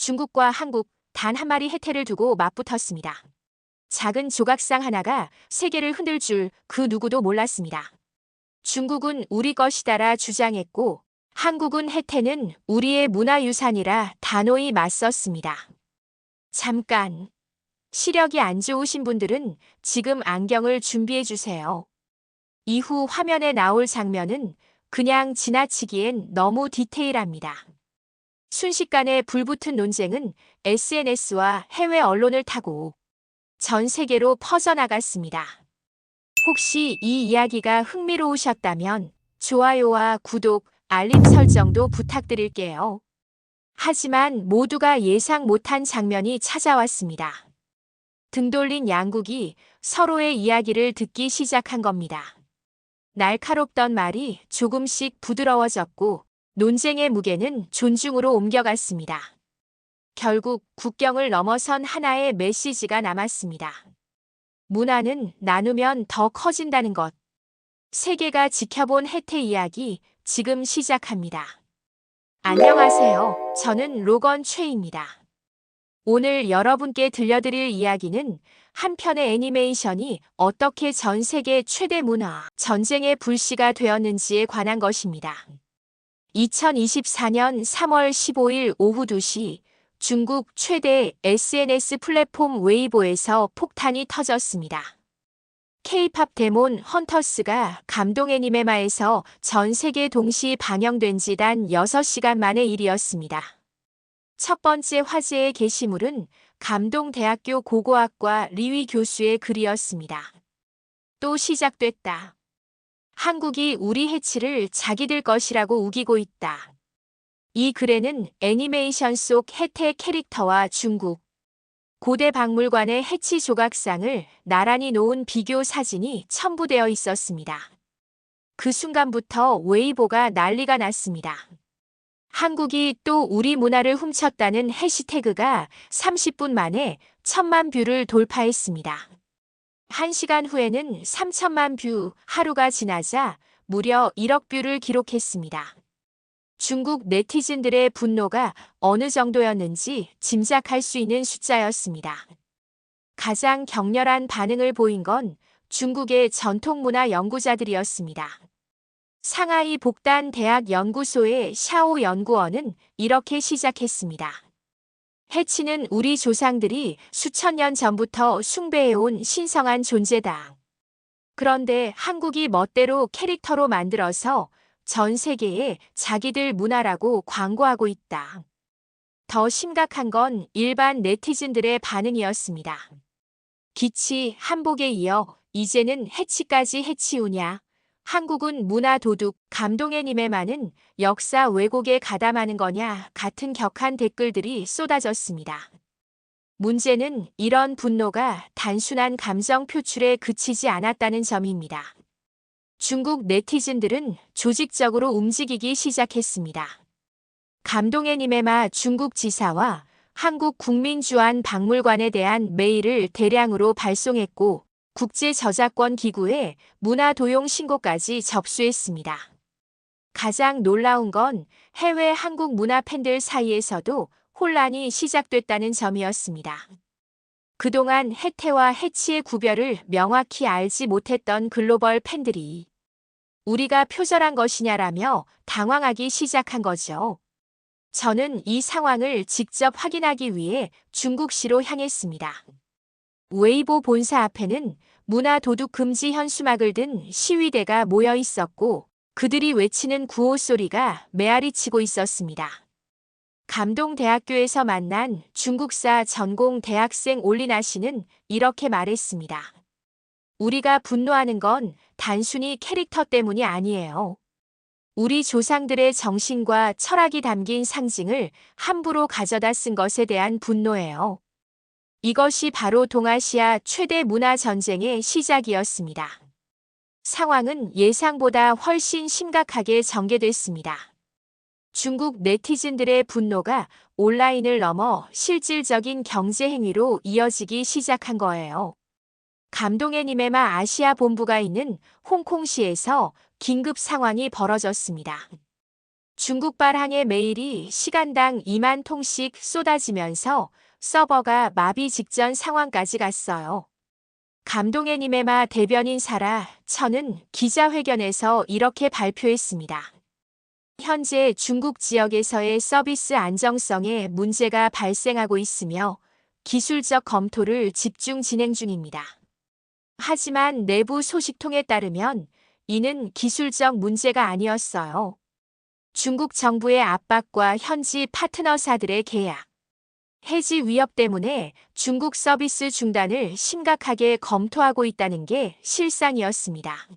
중국과 한국 단 한 마리 해태를 두고 맞붙었습니다. 작은 조각상 하나가 세계를 흔들 줄 그 누구도 몰랐습니다. 중국은 우리 것이다라 주장했고 한국은 해태는 우리의 문화유산이라 단호히 맞섰습니다. 잠깐, 시력이 안 좋으신 분들은 지금 안경을 준비해 주세요. 이후 화면에 나올 장면은 그냥 지나치기엔 너무 디테일합니다. 순식간에 불붙은 논쟁은 SNS와 해외 언론을 타고 전 세계로 퍼져나갔습니다. 혹시 이 이야기가 흥미로우셨다면 좋아요와 구독, 알림 설정도 부탁드릴게요. 하지만 모두가 예상 못한 장면이 찾아왔습니다. 등 돌린 양국이 서로의 이야기를 듣기 시작한 겁니다. 날카롭던 말이 조금씩 부드러워졌고 논쟁의 무게는 존중으로 옮겨갔습니다. 결국 국경을 넘어선 하나의 메시지가 남았습니다. 문화는 나누면 더 커진다는 것. 세계가 지켜본 해태 이야기 지금 시작합니다. 안녕하세요. 저는 로건 최입니다. 오늘 여러분께 들려드릴 이야기는 한 편의 애니메이션이 어떻게 전 세계 최대 문화 전쟁의 불씨가 되었는지에 관한 것입니다. 2024년 3월 15일 오후 2시 중국 최대 SNS 플랫폼 웨이보에서 폭탄이 터졌습니다. K-팝 데몬 헌터스가 감동 애니메마에서 전 세계 동시 방영된 지 단 6시간 만의 일이었습니다. 첫 번째 화제의 게시물은 감동대학교 고고학과 리위 교수의 글이었습니다. 또 시작됐다. 한국이 우리 해치를 자기들 것이라고 우기고 있다. 이 글에는 애니메이션 속 해태 캐릭터와 중국 고대 박물관의 해치 조각상을 나란히 놓은 비교 사진이 첨부되어 있었습니다. 그 순간부터 웨이보가 난리가 났습니다. 한국이 또 우리 문화를 훔쳤다는 해시태그가 30분 만에 1000만 뷰를 돌파했습니다. 1시간 후에는 3000만 뷰, 하루가 지나자 무려 1억 뷰를 기록했습니다. 중국 네티즌들의 분노가 어느 정도였는지 짐작할 수 있는 숫자였습니다. 가장 격렬한 반응을 보인 건 중국의 전통문화 연구자들이었습니다. 상하이 복단 대학 연구소의 샤오 연구원은 이렇게 시작했습니다. 해치는 우리 조상들이 수천 년 전부터 숭배해온 신성한 존재다. 그런데 한국이 멋대로 캐릭터로 만들어서 전 세계에 자기들 문화라고 광고하고 있다. 더 심각한 건 일반 네티즌들의 반응이었습니다. 기치, 한복에 이어 이제는 해치까지 해치우냐. 한국은 문화 도둑, 감동애님에만은 역사 왜곡에 가담하는 거냐 같은 격한 댓글들이 쏟아졌습니다. 문제는 이런 분노가 단순한 감정 표출에 그치지 않았다는 점입니다. 중국 네티즌들은 조직적으로 움직이기 시작했습니다. 감동애님에마 중국 지사와 한국국민주안박물관에 대한 메일을 대량으로 발송했고 국제저작권기구에 문화도용 신고까지 접수했습니다. 가장 놀라운 건 해외 한국 문화 팬들 사이에서도 혼란이 시작됐다는 점이었습니다. 그동안 해태와 해치의 구별을 명확히 알지 못했던 글로벌 팬들이 우리가 표절한 것이냐라며 당황하기 시작한 거죠. 저는 이 상황을 직접 확인하기 위해 중국시로 향했습니다. 웨이보 본사 앞에는 문화 도둑 금지 현수막을 든 시위대가 모여 있었고 그들이 외치는 구호 소리가 메아리 치고 있었습니다. 감동대학교에서 만난 중국사 전공 대학생 올리나 씨는 이렇게 말했습니다. 우리가 분노하는 건 단순히 캐릭터 때문이 아니에요. 우리 조상들의 정신과 철학이 담긴 상징을 함부로 가져다 쓴 것에 대한 분노예요. 이것이 바로 동아시아 최대 문화 전쟁의 시작이었습니다. 상황은 예상보다 훨씬 심각하게 전개됐습니다. 중국 네티즌들의 분노가 온라인을 넘어 실질적인 경제 행위로 이어지기 시작한 거예요. 감동애님에마 아시아 본부가 있는 홍콩시에서 긴급 상황이 벌어졌습니다. 중국발 항해 메일이 시간당 2만 통씩 쏟아지면서 서버가 마비 직전 상황까지 갔어요. 감동의 님의마 대변인 사라 천은 기자회견에서 이렇게 발표했습니다. 현재 중국 지역에서의 서비스 안정성에 문제가 발생하고 있으며 기술적 검토를 집중 진행 중입니다. 하지만 내부 소식통에 따르면 이는 기술적 문제가 아니었어요. 중국 정부의 압박과 현지 파트너사들의 계약, 해지 위협 때문에 중국 서비스 중단을 심각하게 검토하고 있다는 게 실상이었습니다.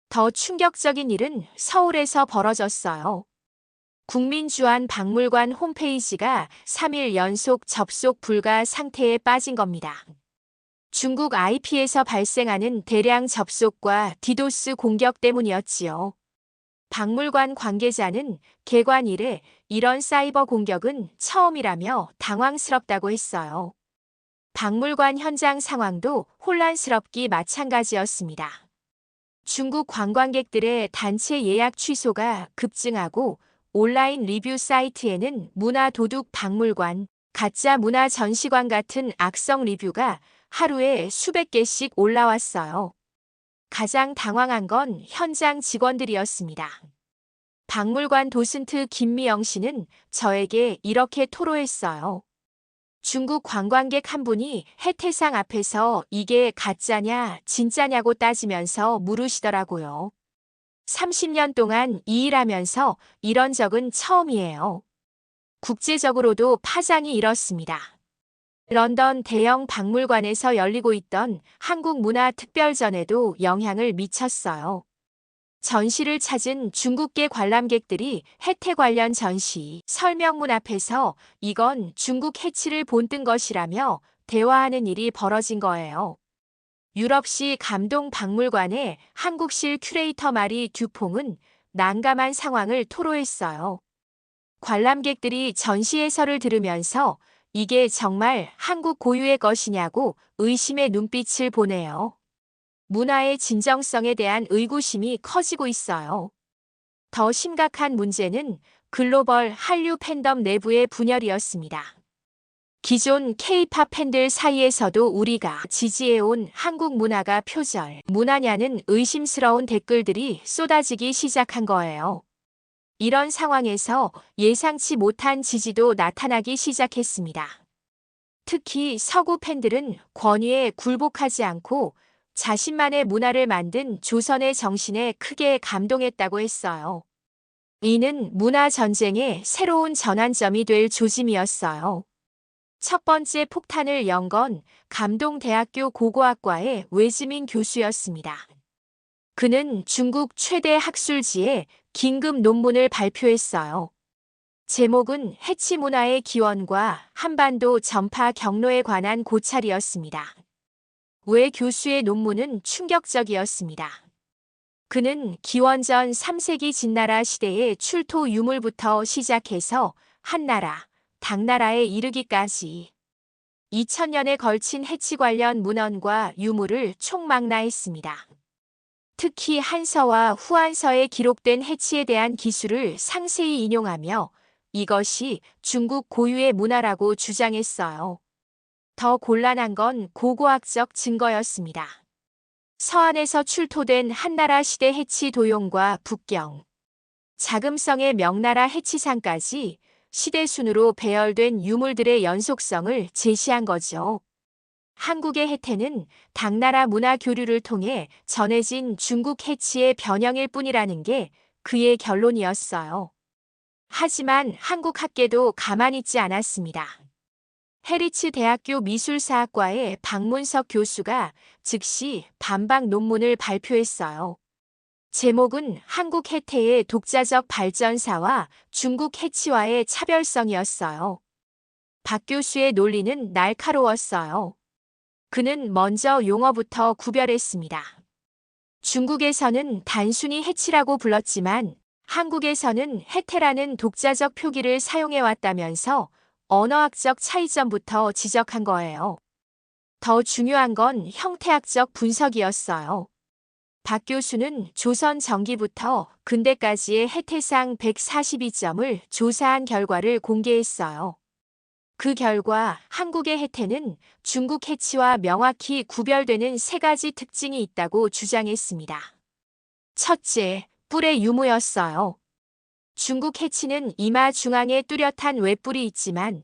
더 충격적인 일은 서울에서 벌어졌어요. 국민주안박물관 홈페이지가 3일 연속 접속 불가 상태에 빠진 겁니다. 중국 IP에서 발생하는 대량 접속과 디도스 공격 때문이었지요. 박물관 관계자는 개관 이래 이런 사이버 공격은 처음이라며 당황스럽다고 했어요. 박물관 현장 상황도 혼란스럽기 마찬가지였습니다. 중국 관광객들의 단체 예약 취소가 급증하고 온라인 리뷰 사이트에는 문화도둑 박물관, 가짜 문화 전시관 같은 악성 리뷰가 하루에 수백 개씩 올라왔어요. 가장 당황한 건 현장 직원들이었습니다. 박물관 도슨트 김미영 씨는 저에게 이렇게 토로했어요. 중국 관광객 한 분이 해태상 앞에서 이게 가짜냐 진짜냐고 따지면서 물으시더라고요. 30년 동안 이 일하면서 이런 적은 처음이에요. 국제적으로도 파장이 일었습니다. 런던 대형 박물관에서 열리고 있던 한국문화특별전에도 영향을 미쳤어요. 전시를 찾은 중국계 관람객들이 해태 관련 전시 설명문 앞에서 이건 중국 해치를 본뜬 것이라며 대화하는 일이 벌어진 거예요. 유럽시 감동박물관의 한국실 큐레이터 마리 듀퐁은 난감한 상황을 토로했어요. 관람객들이 전시 해설을 들으면서 이게 정말 한국 고유의 것이냐고 의심의 눈빛을 보내요. 문화의 진정성에 대한 의구심이 커지고 있어요. 더 심각한 문제는 글로벌 한류 팬덤 내부의 분열이었습니다. 기존 K-팝 팬들 사이에서도 우리가 지지해온 한국 문화가 표절 문화냐는 의심스러운 댓글들이 쏟아지기 시작한 거예요. 이런 상황에서 예상치 못한 지지도 나타나기 시작했습니다. 특히 서구 팬들은 권위에 굴복하지 않고 자신만의 문화를 만든 조선의 정신에 크게 감동했다고 했어요. 이는 문화 전쟁의 새로운 전환점이 될 조짐이었어요. 첫 번째 폭탄을 연 건 감동대학교 고고학과의 외지민 교수였습니다. 그는 중국 최대 학술지에 긴급 논문을 발표했어요. 제목은 해치 문화의 기원과 한반도 전파 경로에 관한 고찰이었습니다. 외 교수의 논문은 충격적이었습니다. 그는 기원전 3세기 진나라 시대의 출토 유물부터 시작해서 한나라, 당나라에 이르기까지 2000년에 걸친 해치 관련 문헌과 유물을 총망라했습니다. 특히 한서와 후한서에 기록된 해치에 대한 기술을 상세히 인용하며 이것이 중국 고유의 문화라고 주장했어요. 더 곤란한 건 고고학적 증거였습니다. 서안에서 출토된 한나라 시대 해치 도용과 북경, 자금성의 명나라 해치상까지 시대 순으로 배열된 유물들의 연속성을 제시한 거죠. 한국의 해태는 당나라 문화 교류를 통해 전해진 중국 해치의 변형일 뿐이라는 게 그의 결론이었어요. 하지만 한국 학계도 가만히 있지 않았습니다. 해리츠 대학교 미술사학과의 박문석 교수가 즉시 반박 논문을 발표했어요. 제목은 한국 해태의 독자적 발전사와 중국 해치와의 차별성이었어요. 박 교수의 논리는 날카로웠어요. 그는 먼저 용어부터 구별했습니다. 중국에서는 단순히 해치라고 불렀지만 한국에서는 해태라는 독자적 표기를 사용해왔다면서 언어학적 차이점부터 지적한 거예요. 더 중요한 건 형태학적 분석이었어요. 박 교수는 조선 전기부터 근대까지의 해태상 142점을 조사한 결과를 공개했어요. 그 결과 한국의 해태는 중국 해치와 명확히 구별되는 세 가지 특징이 있다고 주장했습니다. 첫째, 뿔의 유무였어요. 중국 해치는 이마 중앙에 뚜렷한 외뿔이 있지만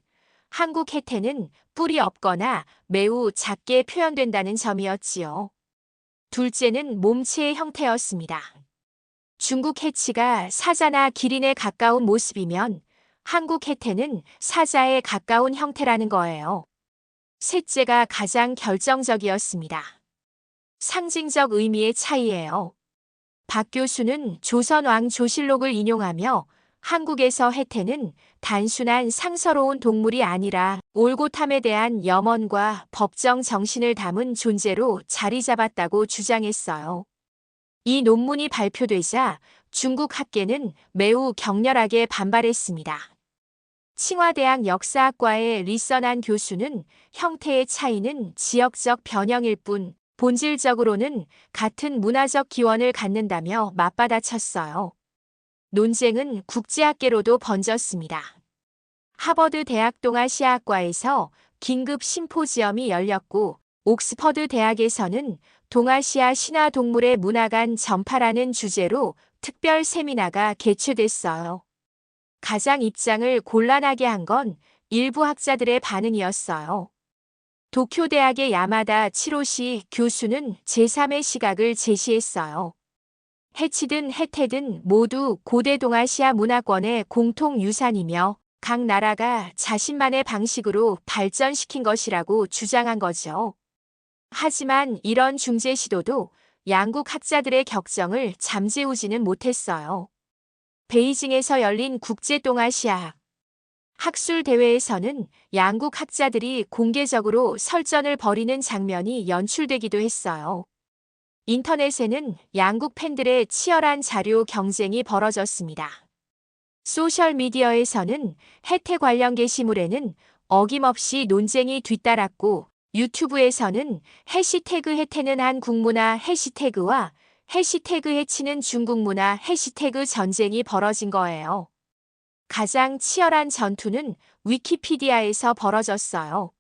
한국 해태는 뿔이 없거나 매우 작게 표현된다는 점이었지요. 둘째는 몸체의 형태였습니다. 중국 해치가 사자나 기린에 가까운 모습이면 한국 해태는 사자에 가까운 형태라는 거예요. 셋째가 가장 결정적이었습니다. 상징적 의미의 차이예요. 박 교수는 조선왕 조실록을 인용하며 한국에서 해태는 단순한 상서로운 동물이 아니라 올곧함에 대한 염원과 법정 정신을 담은 존재로 자리 잡았다고 주장했어요. 이 논문이 발표되자 중국 학계는 매우 격렬하게 반발했습니다. 칭화대학 역사학과의 리선한 교수는 형태의 차이는 지역적 변형일 뿐 본질적으로는 같은 문화적 기원을 갖는다며 맞받아쳤어요. 논쟁은 국제학계로도 번졌습니다. 하버드 대학 동아시아학과에서 긴급 심포지엄이 열렸고 옥스퍼드 대학에서는 동아시아 신화 동물의 문화 간 전파라는 주제로 특별 세미나가 개최됐어요. 가장 입장을 곤란하게 한 건 일부 학자들의 반응이었어요. 도쿄대학의 야마다 치로시 교수는 제3의 시각을 제시했어요. 해치든 해태든 모두 고대 동아시아 문화권의 공통 유산이며 각 나라가 자신만의 방식으로 발전시킨 것이라고 주장한 거죠. 하지만 이런 중재 시도도 양국 학자들의 격정을 잠재우지는 못했어요. 베이징에서 열린 국제동아시아 학술 대회에서는 양국 학자들이 공개적으로 설전을 벌이는 장면이 연출되기도 했어요. 인터넷에는 양국 팬들의 치열한 자료 경쟁이 벌어졌습니다. 소셜미디어에서는 해태 관련 게시물에는 어김없이 논쟁이 뒤따랐고 유튜브에서는 해시태그 해태는 한국문화 해시태그와 해시태그 해치는 중국문화 해시태그 전쟁이 벌어진 거예요. 가장 치열한 전투는 위키피디아에서 벌어졌어요.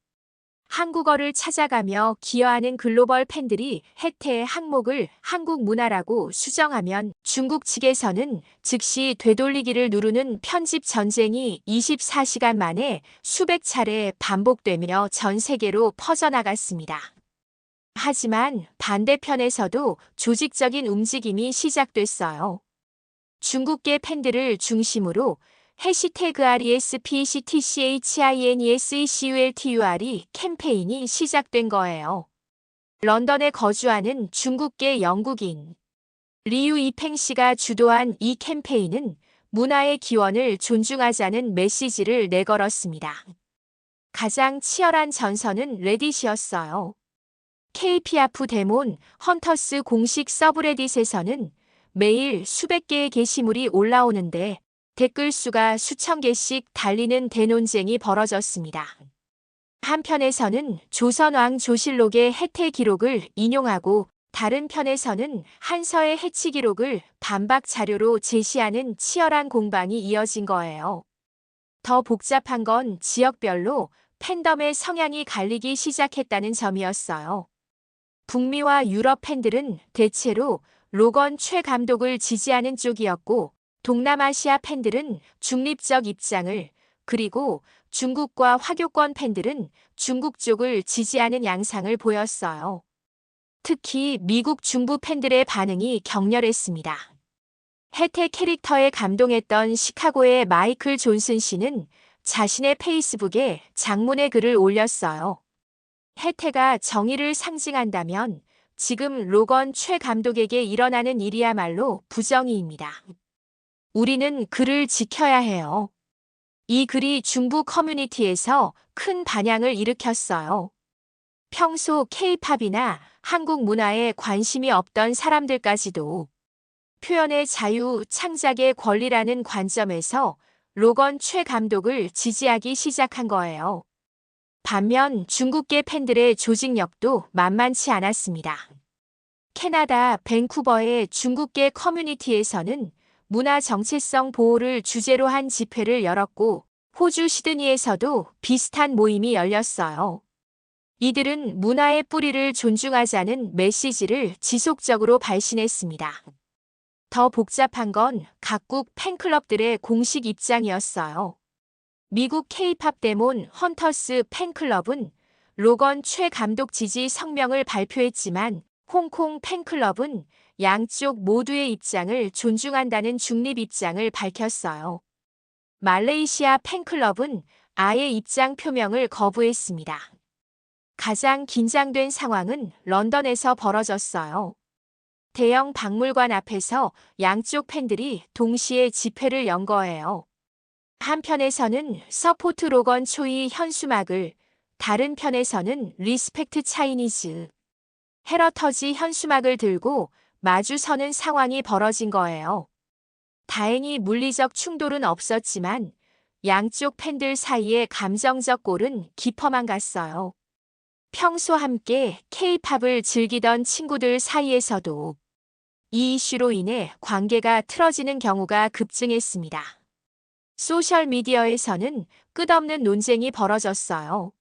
한국어를 찾아가며 기여하는 글로벌 팬들이 해태의 항목을 한국 문화라고 수정하면 중국 측에서는 즉시 되돌리기를 누르는 편집 전쟁이 24시간 만에 수백 차례 반복되며 전 세계로 퍼져나갔습니다. 하지만 반대편에서도 조직적인 움직임이 시작됐어요. 중국계 팬들을 중심으로 해시태그 RESPCTCHINESECULTURE 캠페인이 시작된 거예요. 런던에 거주하는 중국계 영국인 리유 이팽 씨가 주도한 이 캠페인은 문화의 기원을 존중하자는 메시지를 내걸었습니다. 가장 치열한 전선은 레딧이었어요. KPF 데몬 헌터스 공식 서브레딧에서는 매일 수백 개의 게시물이 올라오는데 댓글 수가 수천 개씩 달리는 대논쟁이 벌어졌습니다. 한편에서는 조선왕 조실록의 해태 기록을 인용하고 다른 편에서는 한서의 해치 기록을 반박 자료로 제시하는 치열한 공방이 이어진 거예요. 더 복잡한 건 지역별로 팬덤의 성향이 갈리기 시작했다는 점이었어요. 북미와 유럽 팬들은 대체로 로건 최 감독을 지지하는 쪽이었고 동남아시아 팬들은 중립적 입장을, 그리고 중국과 화교권 팬들은 중국 쪽을 지지하는 양상을 보였어요. 특히 미국 중부 팬들의 반응이 격렬했습니다. 해태 캐릭터에 감동했던 시카고의 마이클 존슨 씨는 자신의 페이스북에 장문의 글을 올렸어요. 해태가 정의를 상징한다면 지금 로건 최 감독에게 일어나는 일이야말로 부정의입니다. 우리는 그를 지켜야 해요. 이 글이 중부 커뮤니티에서 큰 반향을 일으켰어요. 평소 K-팝이나 한국 문화에 관심이 없던 사람들까지도 표현의 자유, 창작의 권리라는 관점에서 로건 최 감독을 지지하기 시작한 거예요. 반면 중국계 팬들의 조직력도 만만치 않았습니다. 캐나다 밴쿠버의 중국계 커뮤니티에서는 문화 정체성 보호를 주제로 한 집회를 열었고, 호주 시드니에서도 비슷한 모임이 열렸어요. 이들은 문화의 뿌리를 존중하자는 메시지를 지속적으로 발신했습니다. 더 복잡한 건 각국 팬클럽들의 공식 입장이었어요. 미국 K-팝 데몬 헌터스 팬클럽은 로건 최 감독 지지 성명을 발표했지만, 홍콩 팬클럽은 양쪽 모두의 입장을 존중한다는 중립 입장을 밝혔어요. 말레이시아 팬클럽은 아예 입장 표명을 거부했습니다. 가장 긴장된 상황은 런던에서 벌어졌어요. 대형 박물관 앞에서 양쪽 팬들이 동시에 집회를 연 거예요. 한편에서는 서포트 로건 초이 현수막을, 다른 편에서는 리스펙트 차이니즈, 헤러터지 현수막을 들고 마주 서는 상황이 벌어진 거예요. 다행히 물리적 충돌은 없었지만 양쪽 팬들 사이의 감정적 골은 깊어만 갔어요. 평소 함께 K-팝을 즐기던 친구들 사이에서도 이 이슈로 인해 관계가 틀어지는 경우가 급증했습니다. 소셜미디어에서는 끝없는 논쟁이 벌어졌어요.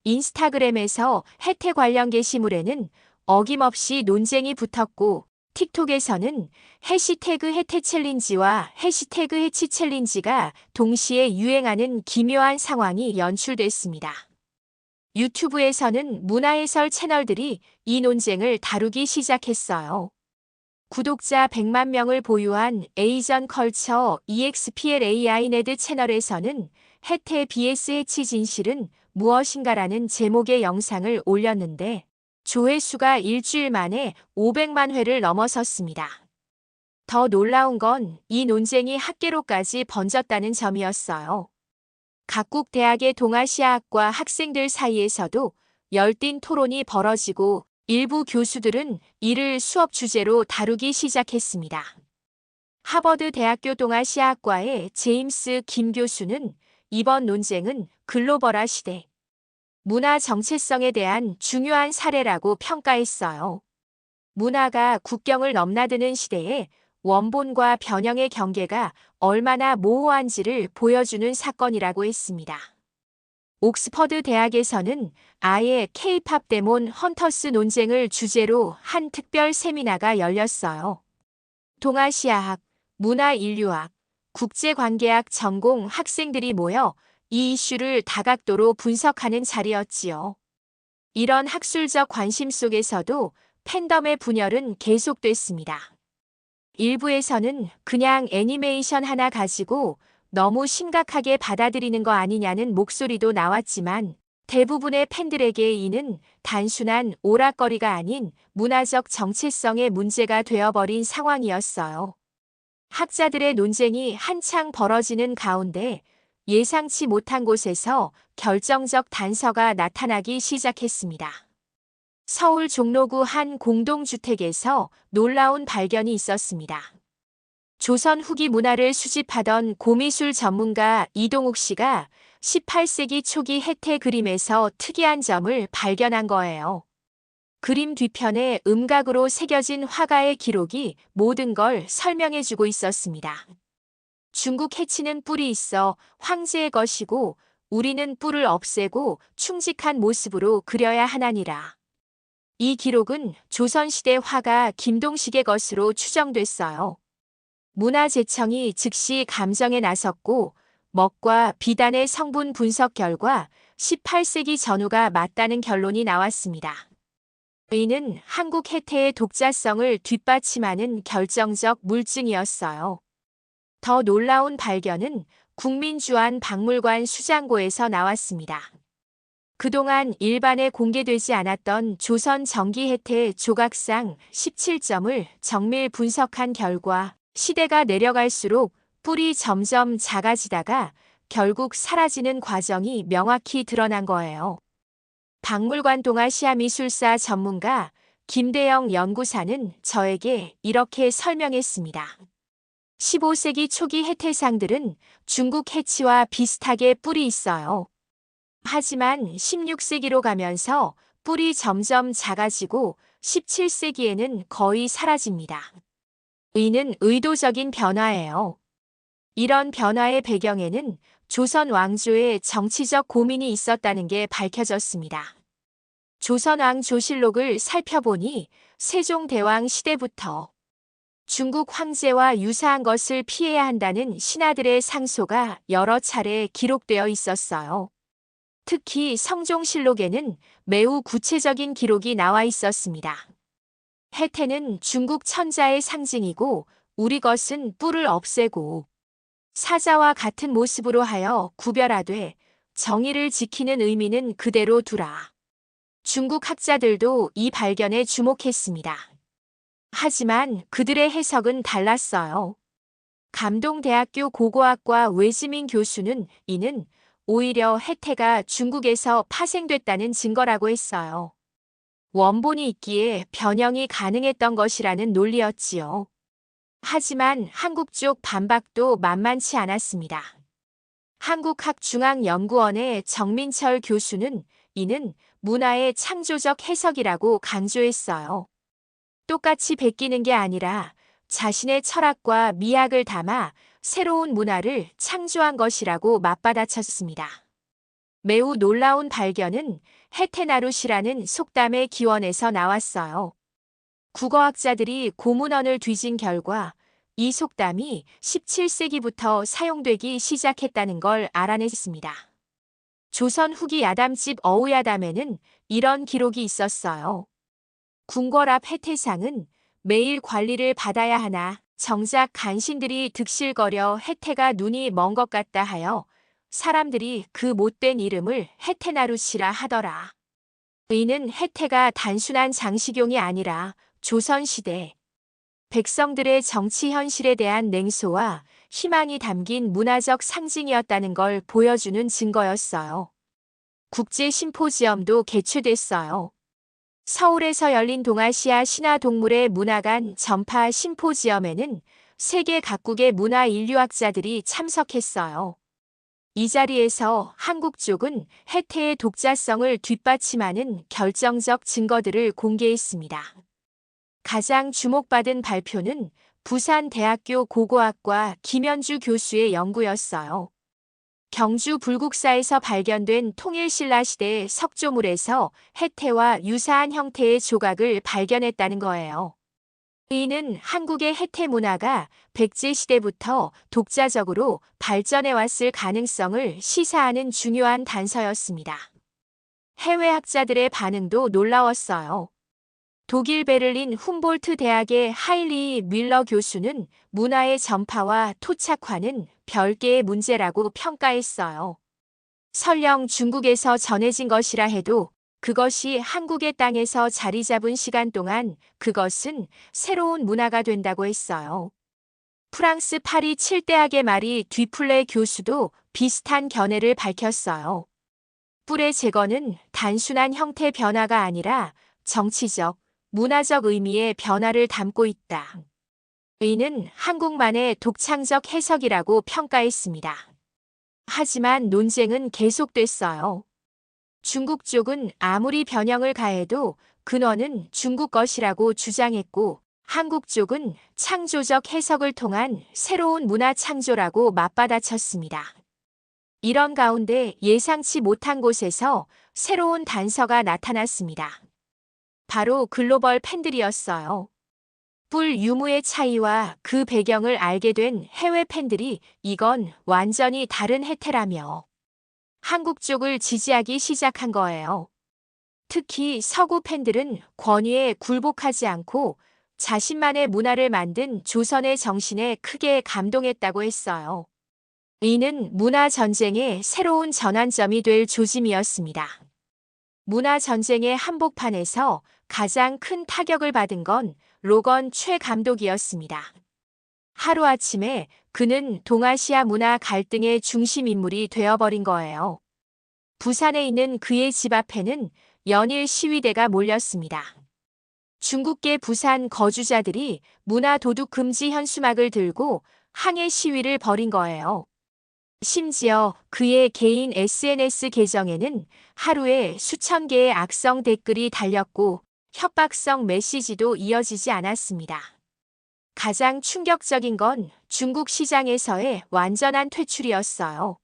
인스타그램에서 혜태 관련 게시물에는 어김없이 논쟁이 붙었고, 틱톡에서는 해시태그 혜태 챌린지와 해시태그 해치 챌린지가 동시에 유행하는 기묘한 상황이 연출됐습니다. 유튜브에서는 문화해설 채널들이 이 논쟁을 다루기 시작했어요. 구독자 100만 명을 보유한 에이전 컬처 EXPLAI네드 채널에서는 혜태 vs 해치 진실은 무엇인가라는 제목의 영상을 올렸는데, 조회수가 일주일 만에 500만 회를 넘어섰습니다. 더 놀라운 건 이 논쟁이 학계로까지 번졌다는 점이었어요. 각국 대학의 동아시아학과 학생들 사이에서도 열띤 토론이 벌어지고, 일부 교수들은 이를 수업 주제로 다루기 시작했습니다. 하버드 대학교 동아시아학과의 제임스 김 교수는 이번 논쟁은 글로벌화 시대, 문화 정체성에 대한 중요한 사례라고 평가했어요. 문화가 국경을 넘나드는 시대에 원본과 변형의 경계가 얼마나 모호한지를 보여주는 사건이라고 했습니다. 옥스퍼드 대학에서는 아예 K-팝 데몬 헌터스 논쟁을 주제로 한 특별 세미나가 열렸어요. 동아시아학, 문화인류학, 국제관계학 전공 학생들이 모여 이 이슈를 다각도로 분석하는 자리였지요. 이런 학술적 관심 속에서도 팬덤의 분열은 계속됐습니다. 일부에서는 그냥 애니메이션 하나 가지고 너무 심각하게 받아들이는 거 아니냐는 목소리도 나왔지만, 대부분의 팬들에게 이는 단순한 오락거리가 아닌 문화적 정체성의 문제가 되어버린 상황이었어요. 학자들의 논쟁이 한창 벌어지는 가운데 예상치 못한 곳에서 결정적 단서가 나타나기 시작했습니다. 서울 종로구 한 공동주택에서 놀라운 발견이 있었습니다. 조선 후기 문화를 수집하던 고미술 전문가 이동욱 씨가 18세기 초기 혜태 그림에서 특이한 점을 발견한 거예요. 그림 뒤편에 음각으로 새겨진 화가의 기록이 모든 걸 설명해주고 있었습니다. 중국 해치는 뿔이 있어 황제의 것이고 우리는 뿔을 없애고 충직한 모습으로 그려야 하나니라. 이 기록은 조선시대 화가 김동식의 것으로 추정됐어요. 문화재청이 즉시 감정에 나섰고, 먹과 비단의 성분 분석 결과 18세기 전후가 맞다는 결론이 나왔습니다. 이는 한국 혜태의 독자성을 뒷받침하는 결정적 물증이었어요. 더 놀라운 발견은 국민주안박물관 수장고에서 나왔습니다. 그동안 일반에 공개되지 않았던 조선 정기 혜태 조각상 17점을 정밀 분석한 결과, 시대가 내려갈수록 뿔이 점점 작아지다가 결국 사라지는 과정이 명확히 드러난 거예요. 박물관 동아시아미술사 전문가 김대영 연구사는 저에게 이렇게 설명했습니다. 15세기 초기 혜태상들은 중국 해치와 비슷하게 뿔이 있어요. 하지만 16세기로 가면서 뿔이 점점 작아지고 17세기에는 거의 사라집니다. 이는 의도적인 변화예요. 이런 변화의 배경에는 조선 왕조의 정치적 고민이 있었다는 게 밝혀졌습니다. 조선왕 조실록을 살펴보니 세종대왕 시대부터 중국 황제와 유사한 것을 피해야 한다는 신하들의 상소가 여러 차례 기록되어 있었어요. 특히 성종실록에는 매우 구체적인 기록이 나와 있었습니다. 해태는 중국 천자의 상징이고 우리 것은 뿔을 없애고 사자와 같은 모습으로 하여 구별하되 정의를 지키는 의미는 그대로 두라. 중국 학자들도 이 발견에 주목했습니다. 하지만 그들의 해석은 달랐어요. 감동대학교 고고학과 외지민 교수는 이는 오히려 해태가 중국에서 파생됐다는 증거라고 했어요. 원본이 있기에 변형이 가능했던 것이라는 논리였지요. 하지만 한국 쪽 반박도 만만치 않았습니다. 한국학중앙연구원의 정민철 교수는 이는 문화의 창조적 해석이라고 강조했어요. 똑같이 베끼는 게 아니라 자신의 철학과 미학을 담아 새로운 문화를 창조한 것이라고 맞받아쳤습니다. 매우 놀라운 발견은 해태나룻이라는 속담의 기원에서 나왔어요. 국어학자들이 고문원을 뒤진 결과 이 속담이 17세기부터 사용되기 시작했다는 걸 알아냈습니다. 조선 후기 야담집 어우야담에는 이런 기록이 있었어요. 궁궐앞 해태상은 매일 관리를 받아야 하나 정작 간신들이 득실거려 해태가 눈이 먼 것 같다 하여 사람들이 그 못된 이름을 해태나룻이라 하더라. 이는 해태가 단순한 장식용이 아니라 조선시대 백성들의 정치 현실에 대한 냉소와 희망이 담긴 문화적 상징이었다는 걸 보여주는 증거였어요. 국제 심포지엄도 개최됐어요. 서울에서 열린 동아시아 신화동물의 문화관 전파 심포지엄에는 세계 각국의 문화 인류학자들이 참석했어요. 이 자리에서 한국 쪽은 해태의 독자성을 뒷받침하는 결정적 증거들을 공개했습니다. 가장 주목받은 발표는 부산대학교 고고학과 김현주 교수의 연구였어요. 경주 불국사에서 발견된 통일신라시대의 석조물에서 해태와 유사한 형태의 조각을 발견했다는 거예요. 이는 한국의 해태 문화가 백제시대부터 독자적으로 발전해왔을 가능성을 시사하는 중요한 단서였습니다. 해외 학자들의 반응도 놀라웠어요. 독일 베를린 훔볼트 대학의 하일리 뮬러 교수는 문화의 전파와 토착화는 별개의 문제라고 평가했어요. 설령 중국에서 전해진 것이라 해도 그것이 한국의 땅에서 자리 잡은 시간 동안 그것은 새로운 문화가 된다고 했어요. 프랑스 파리 7대학의 마리 뒤플레 교수도 비슷한 견해를 밝혔어요. 뿔의 제거는 단순한 형태 변화가 아니라 정치적, 문화적 의미의 변화를 담고 있다. 이는 한국만의 독창적 해석이라고 평가했습니다. 하지만 논쟁은 계속됐어요. 중국 쪽은 아무리 변형을 가해도 근원은 중국 것이라고 주장했고 한국 쪽은 창조적 해석을 통한 새로운 문화 창조라고 맞받아쳤습니다. 이런 가운데 예상치 못한 곳에서 새로운 단서가 나타났습니다. 바로 글로벌 팬들이었어요. 뿔 유무의 차이와 그 배경을 알게 된 해외 팬들이 이건 완전히 다른 해태라며 한국 쪽을 지지하기 시작한 거예요. 특히 서구 팬들은 권위에 굴복하지 않고 자신만의 문화를 만든 조선의 정신에 크게 감동했다고 했어요. 이는 문화 전쟁의 새로운 전환점이 될 조짐이었습니다. 문화 전쟁의 한복판에서 가장 큰 타격을 받은 건 로건 최 감독이었습니다. 하루아침에 그는 동아시아 문화 갈등의 중심 인물이 되어버린 거예요. 부산에 있는 그의 집 앞에는 연일 시위대가 몰렸습니다. 중국계 부산 거주자들이 문화 도둑 금지 현수막을 들고 항해 시위를 벌인 거예요. 심지어 그의 개인 SNS 계정에는 하루에 수천 개의 악성 댓글이 달렸고 협박성 메시지도 이어지지 않았습니다. 가장 충격적인 건 중국 시장에서의 완전한 퇴출이었어요.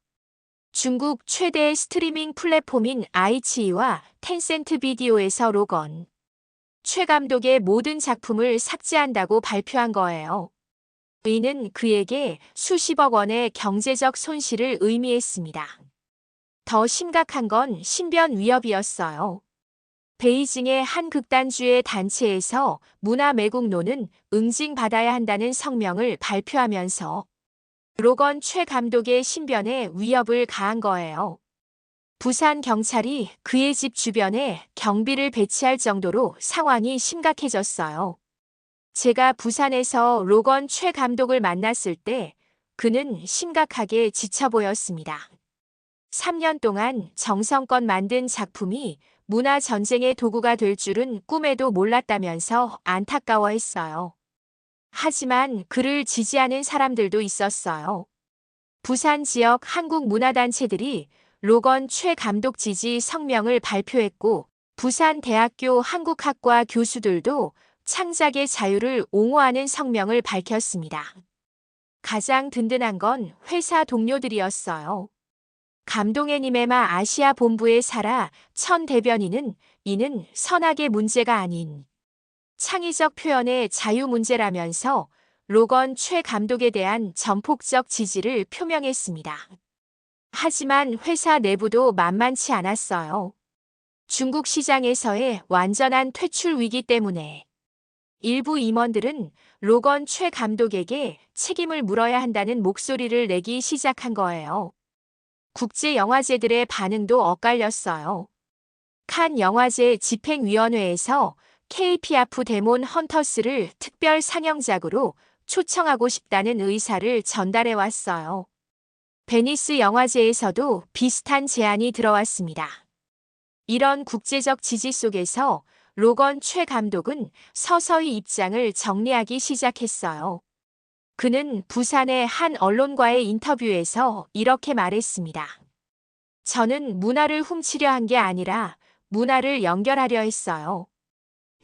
중국 최대의 스트리밍 플랫폼인 아이치이와 텐센트 비디오에서 로건 최 감독의 모든 작품을 삭제한다고 발표한 거예요. 이는 그에게 수십억 원의 경제적 손실을 의미했습니다. 더 심각한 건 신변 위협이었어요. 베이징의 한 극단주의 단체에서 문화 매국노는 응징받아야 한다는 성명을 발표하면서 로건 최 감독의 신변에 위협을 가한 거예요. 부산 경찰이 그의 집 주변에 경비를 배치할 정도로 상황이 심각해졌어요. 제가 부산에서 로건 최 감독을 만났을 때 그는 심각하게 지쳐 보였습니다. 3년 동안 정성껏 만든 작품이 문화 전쟁의 도구가 될 줄은 꿈에도 몰랐다면서 안타까워했어요. 하지만 그를 지지하는 사람들도 있었어요. 부산 지역 한국 문화단체들이 로건 최 감독 지지 성명을 발표했고 부산대학교 한국학과 교수들도 창작의 자유를 옹호하는 성명을 밝혔습니다. 가장 든든한 건 회사 동료들이었어요. 감동애니메마 아시아 본부의 사라 천 대변인은 이는 선악의 문제가 아닌 창의적 표현의 자유 문제라면서 로건 최 감독에 대한 전폭적 지지를 표명했습니다. 하지만 회사 내부도 만만치 않았어요. 중국 시장에서의 완전한 퇴출 위기 때문에 일부 임원들은 로건 최 감독에게 책임을 물어야 한다는 목소리를 내기 시작한 거예요. 국제영화제들의 반응도 엇갈렸어요. 칸 영화제 집행위원회에서 KPF 데몬 헌터스를 특별 상영작으로 초청하고 싶다는 의사를 전달해 왔어요. 베니스 영화제에서도 비슷한 제안이 들어왔습니다. 이런 국제적 지지 속에서 로건 최 감독은 서서히 입장을 정리하기 시작했어요. 그는 부산의 한 언론과의 인터뷰에서 이렇게 말했습니다. 저는 문화를 훔치려 한 게 아니라 문화를 연결하려 했어요.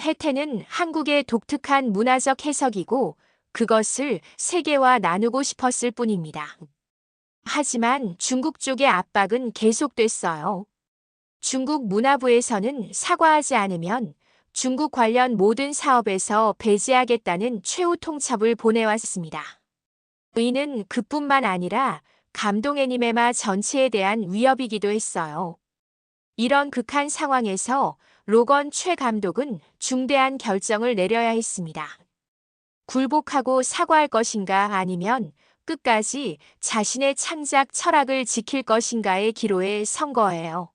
해태는 한국의 독특한 문화적 해석이고 그것을 세계와 나누고 싶었을 뿐입니다. 하지만 중국 쪽의 압박은 계속됐어요. 중국 문화부에서는 사과하지 않으면 중국 관련 모든 사업에서 배제하겠다는 최후 통첩을 보내왔습니다. 이는 그뿐만 아니라 감동애니메마 전체에 대한 위협이기도 했어요. 이런 극한 상황에서 로건 최 감독은 중대한 결정을 내려야 했습니다. 굴복하고 사과할 것인가 아니면 끝까지 자신의 창작 철학을 지킬 것인가의 기로에 선 거예요.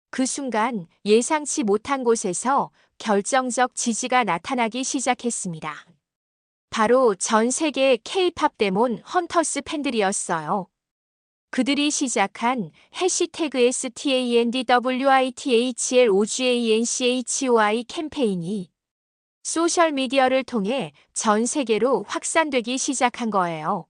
그 순간 예상치 못한 곳에서 결정적 지지가 나타나기 시작했습니다. 바로 전 세계의 K-팝 데몬 헌터스 팬들이었어요. 그들이 시작한 해시태그 STANDWITHLOGANCHOI 캠페인이 소셜미디어를 통해 전 세계로 확산되기 시작한 거예요.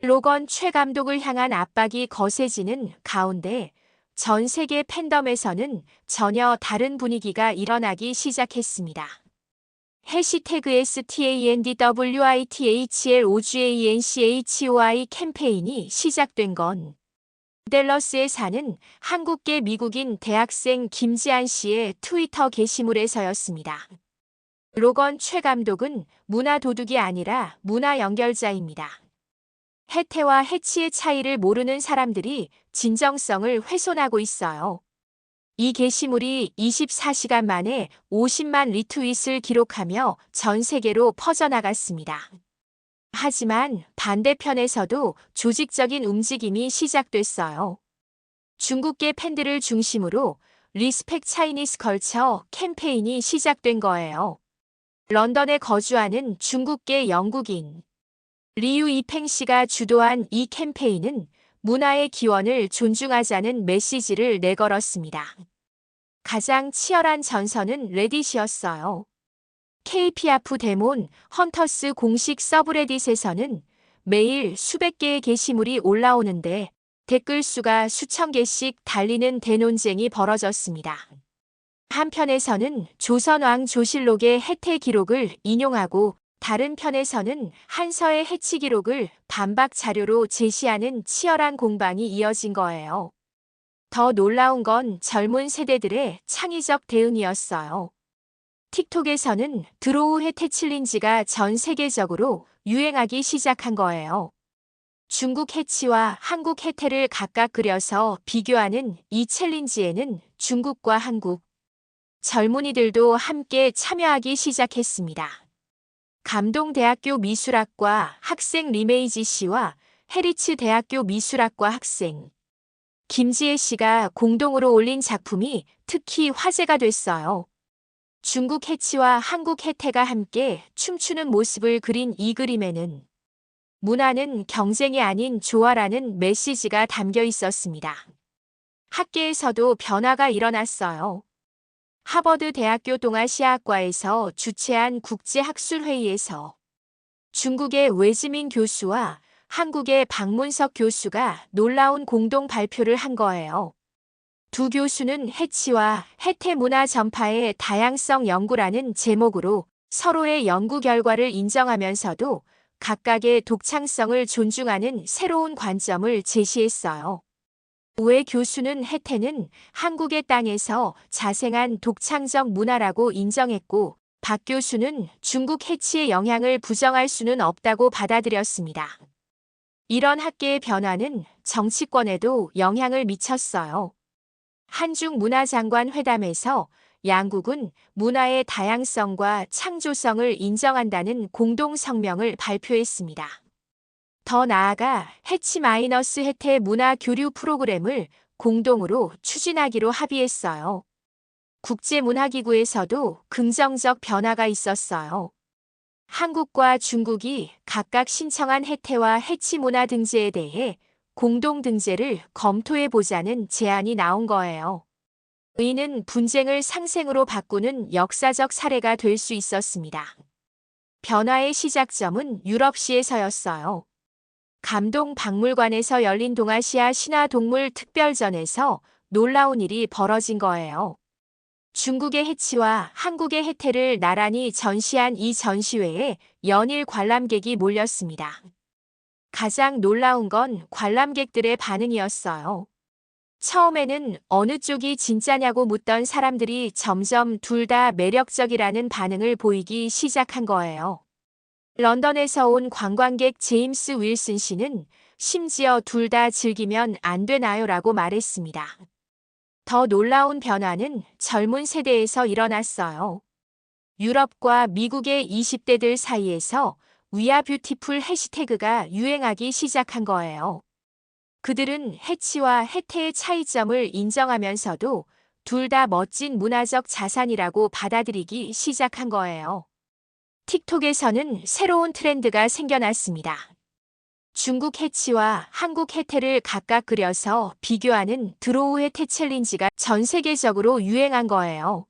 로건 최 감독을 향한 압박이 거세지는 가운데 전 세계 팬덤에서는 전혀 다른 분위기가 일어나기 시작했습니다. 해시태그 STANDWITHLOGANCHOI 캠페인이 시작된 건 댈러스에 사는 한국계 미국인 대학생 김지한 씨의 트위터 게시물에서였습니다. 로건 최 감독은 문화 도둑이 아니라 문화 연결자입니다. 해태와 해치의 차이를 모르는 사람들이 진정성을 훼손하고 있어요. 이 게시물이 24시간 만에 50만 리트윗을 기록하며 전 세계로 퍼져나갔습니다. 하지만 반대편에서도 조직적인 움직임이 시작됐어요. 중국계 팬들을 중심으로 리스펙 차이니스 컬처 캠페인이 시작된 거예요. 런던에 거주하는 중국계 영국인 리유 이팽 씨가 주도한 이 캠페인은 문화의 기원을 존중하자는 메시지를 내걸었습니다. 가장 치열한 전선은 레딧이었어요. KPF 데몬 헌터스 공식 서브레딧에서는 매일 수백 개의 게시물이 올라오는데 댓글 수가 수천 개씩 달리는 대논쟁이 벌어졌습니다. 한편에서는 조선왕 조실록의 해태 기록을 인용하고 다른 편에서는 한서의 해치 기록을 반박 자료로 제시하는 치열한 공방이 이어진 거예요. 더 놀라운 건 젊은 세대들의 창의적 대응이었어요. 틱톡에서는 드로우 해태 챌린지가 전 세계적으로 유행하기 시작한 거예요. 중국 해치와 한국 해태를 각각 그려서 비교하는 이 챌린지에는 중국과 한국 젊은이들도 함께 참여하기 시작했습니다. 감동대학교 미술학과 학생 리메이지 씨와 해리츠 대학교 미술학과 학생 김지혜 씨가 공동으로 올린 작품이 특히 화제가 됐어요. 중국 해치와 한국 해태가 함께 춤추는 모습을 그린 이 그림에는 문화는 경쟁이 아닌 조화라는 메시지가 담겨 있었습니다. 학계에서도 변화가 일어났어요. 하버드 대학교 동아시아학과에서 주최한 국제학술회의에서 중국의 외지민 교수와 한국의 박문석 교수가 놀라운 공동 발표를 한 거예요. 두 교수는 해치와 해태 문화 전파의 다양성 연구라는 제목으로 서로의 연구 결과를 인정하면서도 각각의 독창성을 존중하는 새로운 관점을 제시했어요. 외 교수는 해태는 한국의 땅에서 자생한 독창적 문화라고 인정했고, 박 교수는 중국 해치의 영향을 부정할 수는 없다고 받아들였습니다. 이런 학계의 변화는 정치권에도 영향을 미쳤어요. 한중 문화장관 회담에서 양국은 문화의 다양성과 창조성을 인정한다는 공동 성명을 발표했습니다. 더 나아가 해치-해태 문화 교류 프로그램을 공동으로 추진하기로 합의했어요. 국제문화기구에서도 긍정적 변화가 있었어요. 한국과 중국이 각각 신청한 해태와 해치 문화 등재에 대해 공동 등재를 검토해보자는 제안이 나온 거예요. 이는 분쟁을 상생으로 바꾸는 역사적 사례가 될 수 있었습니다. 변화의 시작점은 유럽시에서였어요. 감동박물관에서 열린 동아시아 신화동물 특별전에서 놀라운 일이 벌어진 거예요. 중국의 해치와 한국의 해태를 나란히 전시한 이 전시회에 연일 관람객이 몰렸습니다. 가장 놀라운 건 관람객들의 반응이었어요. 처음에는 어느 쪽이 진짜냐고 묻던 사람들이 점점 둘 다 매력적이라는 반응을 보이기 시작한 거예요. 런던에서 온 관광객 제임스 윌슨 씨는 심지어 둘 다 즐기면 안 되나요라고 말했습니다. 더 놀라운 변화는 젊은 세대에서 일어났어요. 유럽과 미국의 20대들 사이에서 We are beautiful 해시태그가 유행하기 시작한 거예요. 그들은 해치와 해태의 차이점을 인정하면서도 둘 다 멋진 문화적 자산이라고 받아들이기 시작한 거예요. 틱톡에서는 새로운 트렌드가 생겨났습니다. 중국 해치와 한국 해태를 각각 그려서 비교하는 드로우 해태 챌린지가 전 세계적으로 유행한 거예요.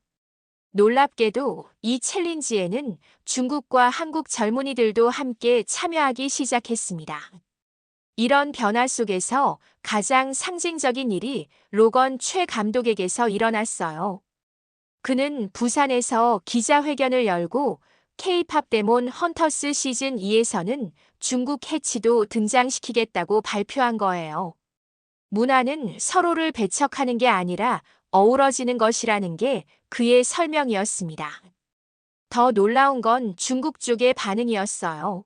놀랍게도 이 챌린지에는 중국과 한국 젊은이들도 함께 참여하기 시작했습니다. 이런 변화 속에서 가장 상징적인 일이 로건 최 감독에게서 일어났어요. 그는 부산에서 기자회견을 열고 K-팝 데몬 헌터스 시즌 2에서는 중국 해치도 등장시키겠다고 발표한 거예요. 문화는 서로를 배척하는 게 아니라 어우러지는 것이라는 게 그의 설명이었습니다. 더 놀라운 건 중국 쪽의 반응이었어요.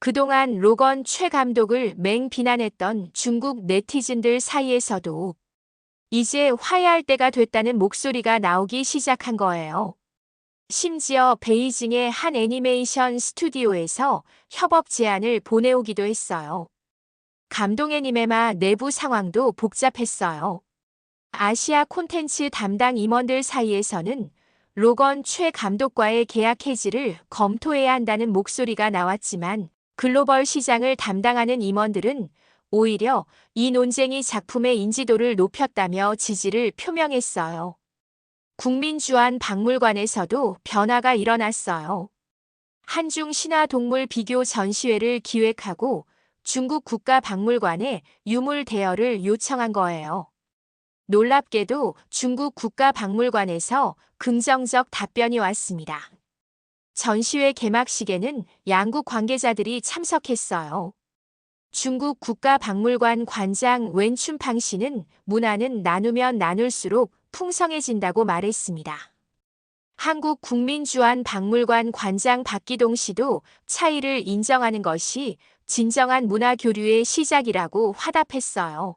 그동안 로건 최 감독을 맹비난했던 중국 네티즌들 사이에서도 이제 화해할 때가 됐다는 목소리가 나오기 시작한 거예요. 심지어 베이징의 한 애니메이션 스튜디오에서 협업 제안을 보내오기도 했어요. 감동 애니메마 내부 상황도 복잡했어요. 아시아 콘텐츠 담당 임원들 사이에서는 로건 최 감독과의 계약 해지를 검토해야 한다는 목소리가 나왔지만 글로벌 시장을 담당하는 임원들은 오히려 이 논쟁이 작품의 인지도를 높였다며 지지를 표명했어요. 국민주안박물관에서도 변화가 일어났어요. 한중 신화동물 비교 전시회를 기획하고 중국 국가박물관에 유물 대여를 요청한 거예요. 놀랍게도 중국 국가박물관에서 긍정적 답변이 왔습니다. 전시회 개막식에는 양국 관계자들이 참석했어요. 중국 국가박물관 관장 웬춘팡 씨는 문화는 나누면 나눌수록 풍성해진다고 말했습니다. 한국국민주안박물관 관장 박기동 씨도 차이를 인정하는 것이 진정한 문화 교류의 시작이라고 화답했어요.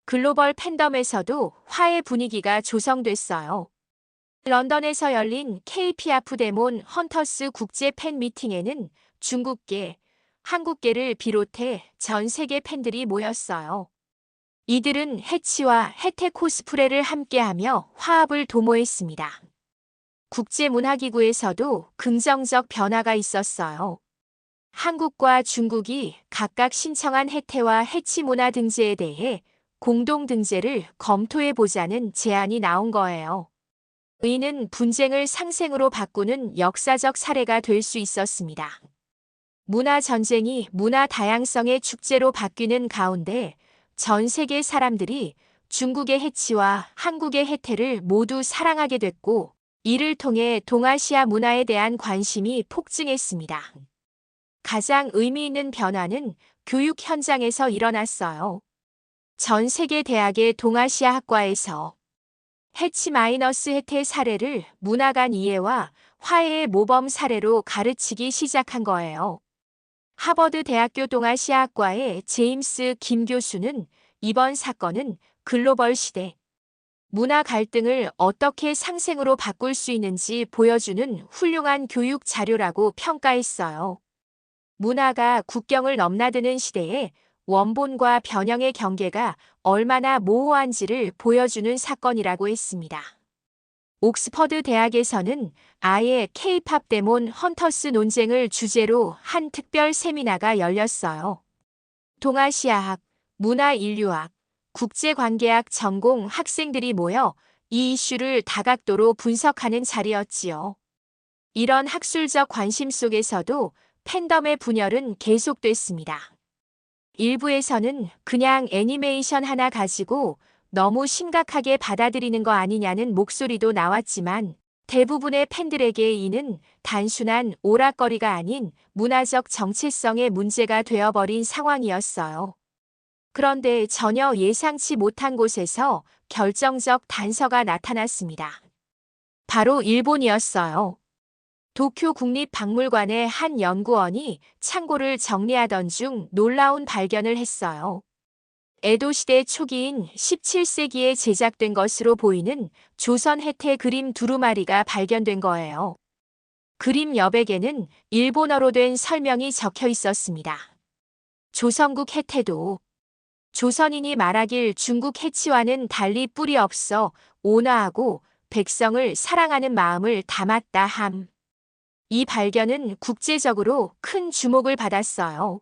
글로벌 팬덤에서도 화해 분위기가 조성됐어요. 런던에서 열린 KPF 데몬 헌터스 국제 팬 미팅에는 중국계, 한국계를 비롯해 전 세계 팬들이 모였어요. 이들은 해치와 혜태 코스프레를 함께하며 화합을 도모했습니다. 국제문화기구에서도 긍정적 변화가 있었어요. 한국과 중국이 각각 신청한 혜태와 해치 문화 등재에 대해 공동 등재를 검토해보자는 제안이 나온 거예요. 이는 분쟁을 상생으로 바꾸는 역사적 사례가 될 수 있었습니다. 문화 전쟁이 문화 다양성의 축제로 바뀌는 가운데 전 세계 사람들이 중국의 해치와 한국의 혜태를 모두 사랑하게 됐고, 이를 통해 동아시아 문화에 대한 관심이 폭증했습니다. 가장 의미 있는 변화는 교육 현장에서 일어났어요. 전 세계 대학의 동아시아 학과에서 해치-혜태 사례를 문화 간 이해와 화해의 모범 사례로 가르치기 시작한 거예요. 하버드 대학교 동아시아학과의 제임스 김 교수는 이번 사건은 글로벌 시대, 문화 갈등을 어떻게 상생으로 바꿀 수 있는지 보여주는 훌륭한 교육 자료라고 평가했어요. 문화가 국경을 넘나드는 시대에 원본과 변형의 경계가 얼마나 모호한지를 보여주는 사건이라고 했습니다. 옥스퍼드 대학에서는 아예 K-팝 데몬 헌터스 논쟁을 주제로 한 특별 세미나가 열렸어요. 동아시아학, 문화인류학, 국제관계학 전공 학생들이 모여 이 이슈를 다각도로 분석하는 자리였지요. 이런 학술적 관심 속에서도 팬덤의 분열은 계속됐습니다. 일부에서는 그냥 애니메이션 하나 가지고 너무 심각하게 받아들이는 거 아니냐는 목소리도 나왔지만, 대부분의 팬들에게 이는 단순한 오락거리가 아닌 문화적 정체성의 문제가 되어버린 상황이었어요. 그런데 전혀 예상치 못한 곳에서 결정적 단서가 나타났습니다. 바로 일본이었어요. 도쿄 국립박물관의 한 연구원이 창고를 정리하던 중 놀라운 발견을 했어요. 에도 시대 초기인 17세기에 제작된 것으로 보이는 조선 혜태 그림 두루마리가 발견된 거예요. 그림 여백에는 일본어로 된 설명이 적혀 있었습니다. 조선국 혜태도 조선인이 말하길 중국 해치와는 달리 뿌리 없어 온화하고 백성을 사랑하는 마음을 담았다 함. 이 발견은 국제적으로 큰 주목을 받았어요.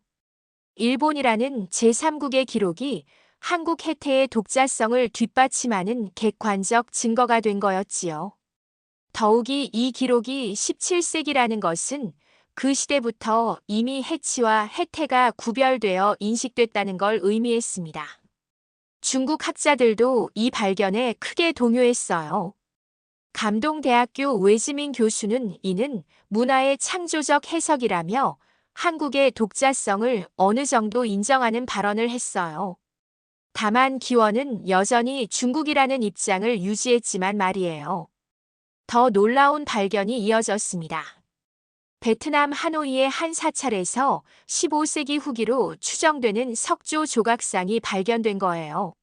일본이라는 제3국의 기록이 한국 혜태의 독자성을 뒷받침하는 객관적 증거가 된 거였지요. 더욱이 이 기록이 17세기라는 것은 그 시대부터 이미 해치와 혜태가 구별되어 인식됐다는 걸 의미했습니다. 중국 학자들도 이 발견에 크게 동요했어요. 감동대학교 외지민 교수는 이는 문화의 창조적 해석이라며 한국의 독자성을 어느 정도 인정하는 발언을 했어요. 다만 기원은 여전히 중국이라는 입장을 유지했지만 말이에요. 더 놀라운 발견이 이어졌습니다. 베트남 하노이의 한 사찰에서 15세기 후기로 추정되는 석조 조각상이 발견된 거예요.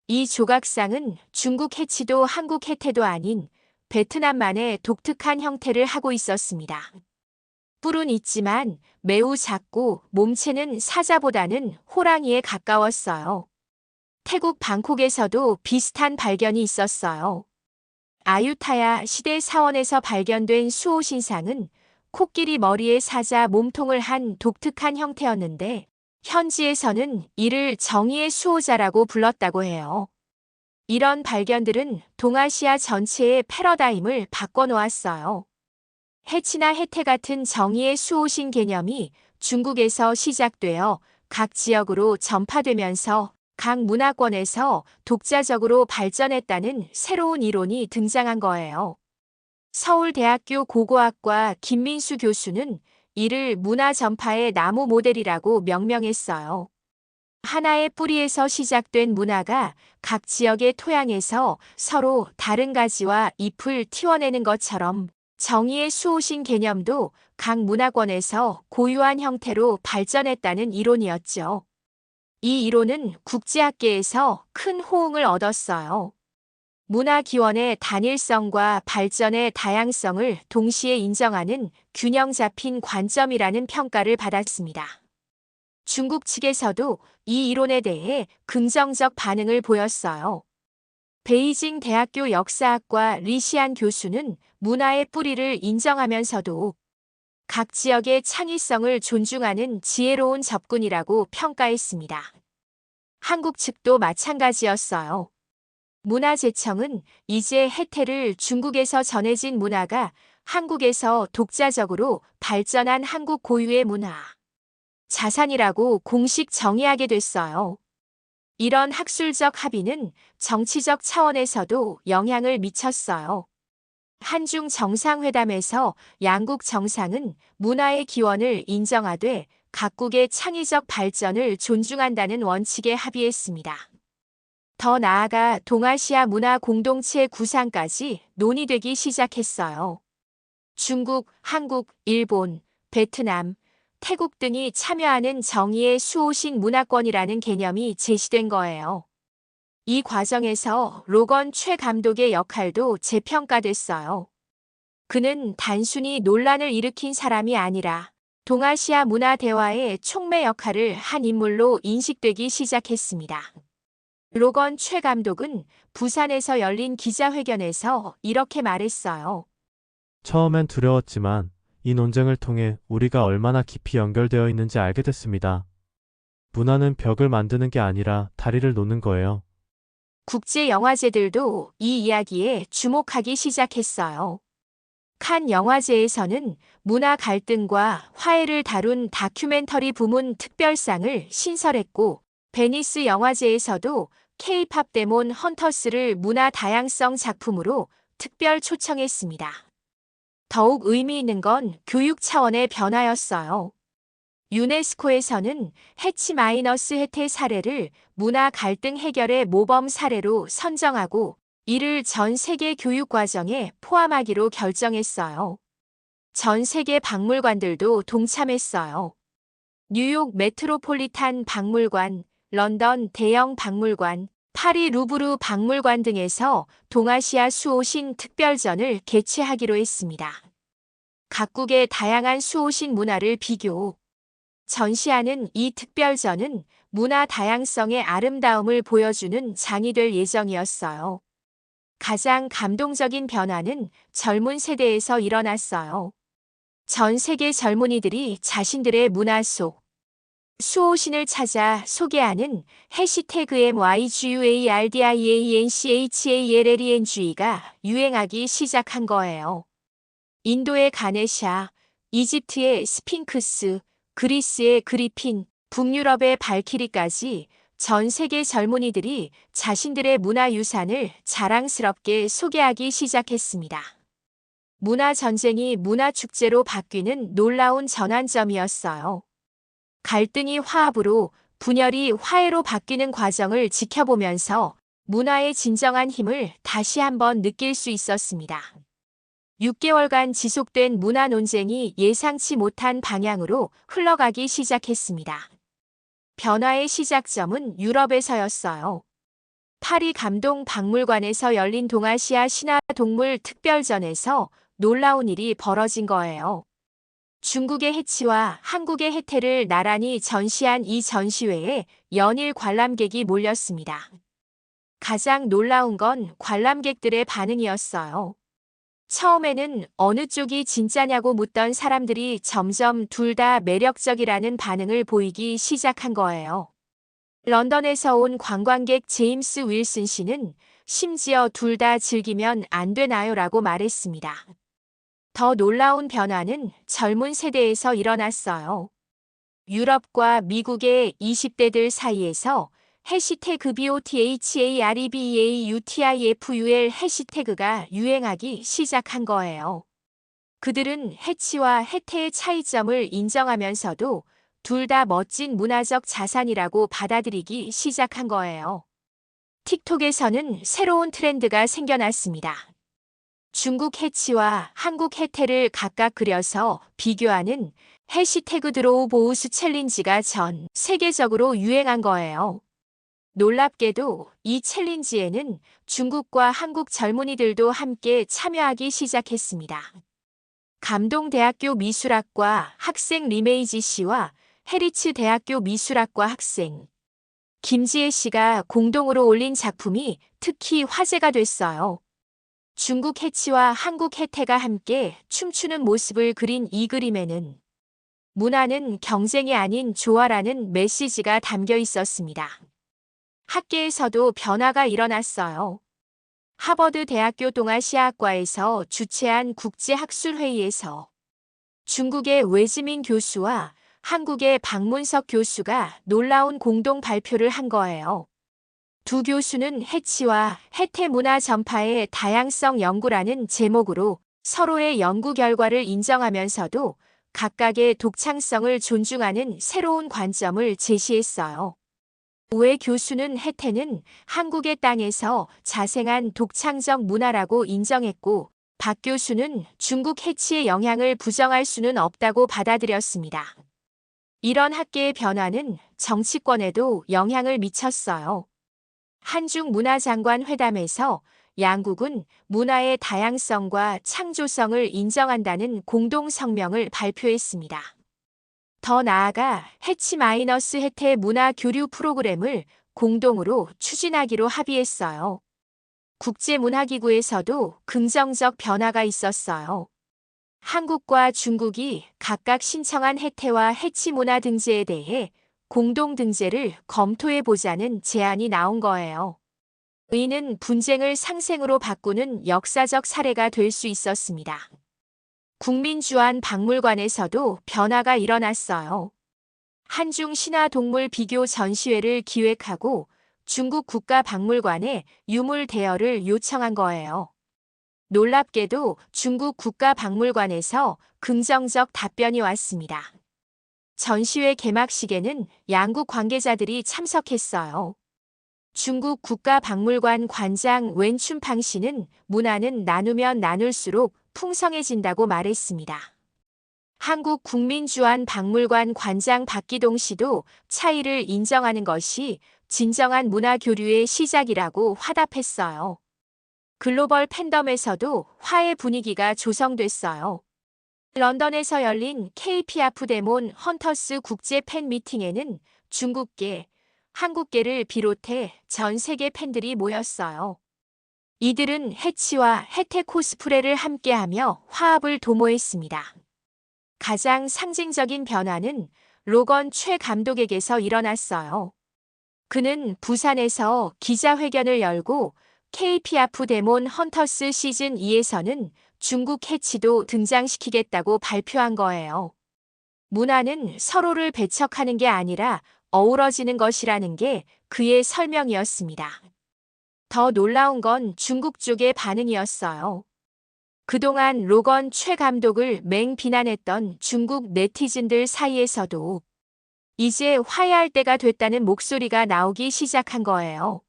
이 조각상은 중국 해치도 한국 혜태도 아닌 베트남만의 독특한 형태를 하고 있었습니다. 뿔은 있지만 매우 작고 몸체는 사자보다는 호랑이에 가까웠어요. 태국 방콕에서도 비슷한 발견이 있었어요. 아유타야 시대 사원에서 발견된 수호신상은 코끼리 머리에 사자 몸통을 한 독특한 형태였는데, 현지에서는 이를 정의의 수호자라고 불렀다고 해요. 이런 발견들은 동아시아 전체의 패러다임을 바꿔놓았어요. 해치나 혜태 같은 정의의 수호신 개념이 중국에서 시작되어 각 지역으로 전파되면서 각 문화권에서 독자적으로 발전했다는 새로운 이론이 등장한 거예요. 서울대학교 고고학과 김민수 교수는 이를 문화 전파의 나무 모델이라고 명명했어요. 하나의 뿌리에서 시작된 문화가 각 지역의 토양에서 서로 다른 가지와 잎을 틔워내는 것처럼 정의의 수호신 개념도 각 문화권에서 고유한 형태로 발전했다는 이론이었죠. 이 이론은 국제학계에서 큰 호응을 얻었어요. 문화 기원의 단일성과 발전의 다양성을 동시에 인정하는 균형 잡힌 관점이라는 평가를 받았습니다. 중국 측에서도 이 이론에 대해 긍정적 반응을 보였어요. 베이징 대학교 역사학과 리시안 교수는 문화의 뿌리를 인정하면서도 각 지역의 창의성을 존중하는 지혜로운 접근이라고 평가했습니다. 한국 측도 마찬가지였어요. 문화재청은 이제 해태를 중국에서 전해진 문화가 한국에서 독자적으로 발전한 한국 고유의 문화, 자산이라고 공식 정의하게 됐어요. 이런 학술적 합의는 정치적 차원에서도 영향을 미쳤어요. 한중 정상회담에서 양국 정상은 문화의 기원을 인정하되 각국의 창의적 발전을 존중한다는 원칙에 합의했습니다. 더 나아가 동아시아 문화 공동체 구상까지 논의되기 시작했어요. 중국, 한국, 일본, 베트남, 태국 등이 참여하는 정의의 수호신 문화권이라는 개념이 제시된 거예요. 이 과정에서 로건 최 감독의 역할도 재평가됐어요. 그는 단순히 논란을 일으킨 사람이 아니라 동아시아 문화 대화의 촉매 역할을 한 인물로 인식되기 시작했습니다. 로건 최 감독은 부산에서 열린 기자회견에서 이렇게 말했어요. 처음엔 두려웠지만 이 논쟁을 통해 우리가 얼마나 깊이 연결되어 있는지 알게 됐습니다. 문화는 벽을 만드는 게 아니라 다리를 놓는 거예요. 국제 영화제들도 이 이야기에 주목하기 시작했어요. 칸 영화제에서는 문화 갈등과 화해를 다룬 다큐멘터리 부문 특별상을 신설했고, 베니스 영화제에서도 K-팝 데몬 헌터스를 문화 다양성 작품으로 특별 초청했습니다. 더욱 의미 있는 건 교육 차원의 변화였어요. 유네스코에서는 해치-해태 사례를 문화 갈등 해결의 모범 사례로 선정하고 이를 전 세계 교육 과정에 포함하기로 결정했어요. 전 세계 박물관들도 동참했어요. 뉴욕 메트로폴리탄 박물관, 런던 대형 박물관, 파리 루브르 박물관 등에서 동아시아 수호신 특별전을 개최하기로 했습니다. 각국의 다양한 수호신 문화를 비교, 전시하는 이 특별전은 문화 다양성의 아름다움을 보여주는 장이 될 예정이었어요. 가장 감동적인 변화는 젊은 세대에서 일어났어요. 전 세계 젊은이들이 자신들의 문화 속 수호신을 찾아 소개하는 해시태그 MYGUARDIANCHALLENG가 유행하기 시작한 거예요. 인도의 가네샤, 이집트의 스핑크스, 그리스의 그리핀, 북유럽의 발키리까지 전 세계 젊은이들이 자신들의 문화유산을 자랑스럽게 소개하기 시작했습니다. 문화전쟁이 문화축제로 바뀌는 놀라운 전환점이었어요. 갈등이 화합으로, 분열이 화해로 바뀌는 과정을 지켜보면서 문화의 진정한 힘을 다시 한번 느낄 수 있었습니다. 6개월간 지속된 문화 논쟁이 예상치 못한 방향으로 흘러가기 시작했습니다. 변화의 시작점은 유럽에서였어요. 파리 감동박물관에서 열린 동아시아 신화 동물 특별전에서 놀라운 일이 벌어진 거예요. 중국의 해치와 한국의 해태를 나란히 전시한 이 전시회에 연일 관람객이 몰렸습니다. 가장 놀라운 건 관람객들의 반응이었어요. 처음에는 어느 쪽이 진짜냐고 묻던 사람들이 점점 둘 다 매력적이라는 반응을 보이기 시작한 거예요. 런던에서 온 관광객 제임스 윌슨 씨는 심지어 둘 다 즐기면 안 되나요? 라고 말했습니다. 더 놀라운 변화는 젊은 세대에서 일어났어요. 유럽과 미국의 20대들 사이에서 해시태그 BOTHAREBEAUTIFUL 해시태그가 유행하기 시작한 거예요. 그들은 해치와 해태의 차이점을 인정하면서도 둘 다 멋진 문화적 자산이라고 받아들이기 시작한 거예요. 틱톡에서는 새로운 트렌드가 생겨났습니다. 중국 해치와 한국 해태를 각각 그려서 비교하는 해시태그 드로우 보우스 챌린지가 전 세계적으로 유행한 거예요. 놀랍게도 이 챌린지에는 중국과 한국 젊은이들도 함께 참여하기 시작했습니다. 감동대학교 미술학과 학생 리메이지 씨와 해리츠 대학교 미술학과 학생 김지혜 씨가 공동으로 올린 작품이 특히 화제가 됐어요. 중국 해치와 한국 해태가 함께 춤추는 모습을 그린 이 그림에는 문화는 경쟁이 아닌 조화라는 메시지가 담겨 있었습니다. 학계에서도 변화가 일어났어요. 하버드 대학교 동아시아학과에서 주최한 국제학술회의에서 중국의 외지민 교수와 한국의 박문석 교수가 놀라운 공동 발표를 한 거예요. 두 교수는 해치와 해태 문화 전파의 다양성 연구라는 제목으로 서로의 연구 결과를 인정하면서도 각각의 독창성을 존중하는 새로운 관점을 제시했어요. 왜 교수는 해태는 한국의 땅에서 자생한 독창적 문화라고 인정했고, 박 교수는 중국 해치의 영향을 부정할 수는 없다고 받아들였습니다. 이런 학계의 변화는 정치권에도 영향을 미쳤어요. 한중 문화장관 회담에서 양국은 문화의 다양성과 창조성을 인정한다는 공동 성명을 발표했습니다. 더 나아가 해치-해태 문화 교류 프로그램을 공동으로 추진하기로 합의했어요. 국제문화기구에서도 긍정적 변화가 있었어요. 한국과 중국이 각각 신청한 해태와 해치 문화 등재에 대해 공동 등재를 검토해보자는 제안이 나온 거예요. 이는 분쟁을 상생으로 바꾸는 역사적 사례가 될 수 있었습니다. 국민주안박물관에서도 변화가 일어났어요. 한중 신화 동물 비교 전시회를 기획하고 중국 국가박물관에 유물 대여를 요청한 거예요. 놀랍게도 중국 국가박물관에서 긍정적 답변이 왔습니다. 전시회 개막식에는 양국 관계자들이 참석했어요. 중국 국가박물관 관장 웬춘팡 씨는 문화는 나누면 나눌수록 풍성해진다고 말했습니다. 한국 국민주안박물관 관장 박기동 씨도 차이를 인정하는 것이 진정한 문화 교류의 시작이라고 화답했어요. 글로벌 팬덤에서도 화해 분위기가 조성됐어요. 런던에서 열린 KPF 데몬 헌터스 국제 팬 미팅에는 중국계, 한국계를 비롯해 전 세계 팬들이 모였어요. 이들은 해치와 해태 코스프레를 함께하며 화합을 도모했습니다. 가장 상징적인 변화는 로건 최 감독에게서 일어났어요. 그는 부산에서 기자회견을 열고 KPF 데몬 헌터스 시즌 2에서는 중국 해치도 등장시키겠다고 발표한 거예요. 문화는 서로를 배척하는 게 아니라 어우러지는 것이라는 게 그의 설명이었습니다. 더 놀라운 건 중국 쪽의 반응이었어요. 그동안 로건 최 감독을 맹비난했던 중국 네티즌들 사이에서도 이제 화해할 때가 됐다는 목소리가 나오기 시작한 거예요.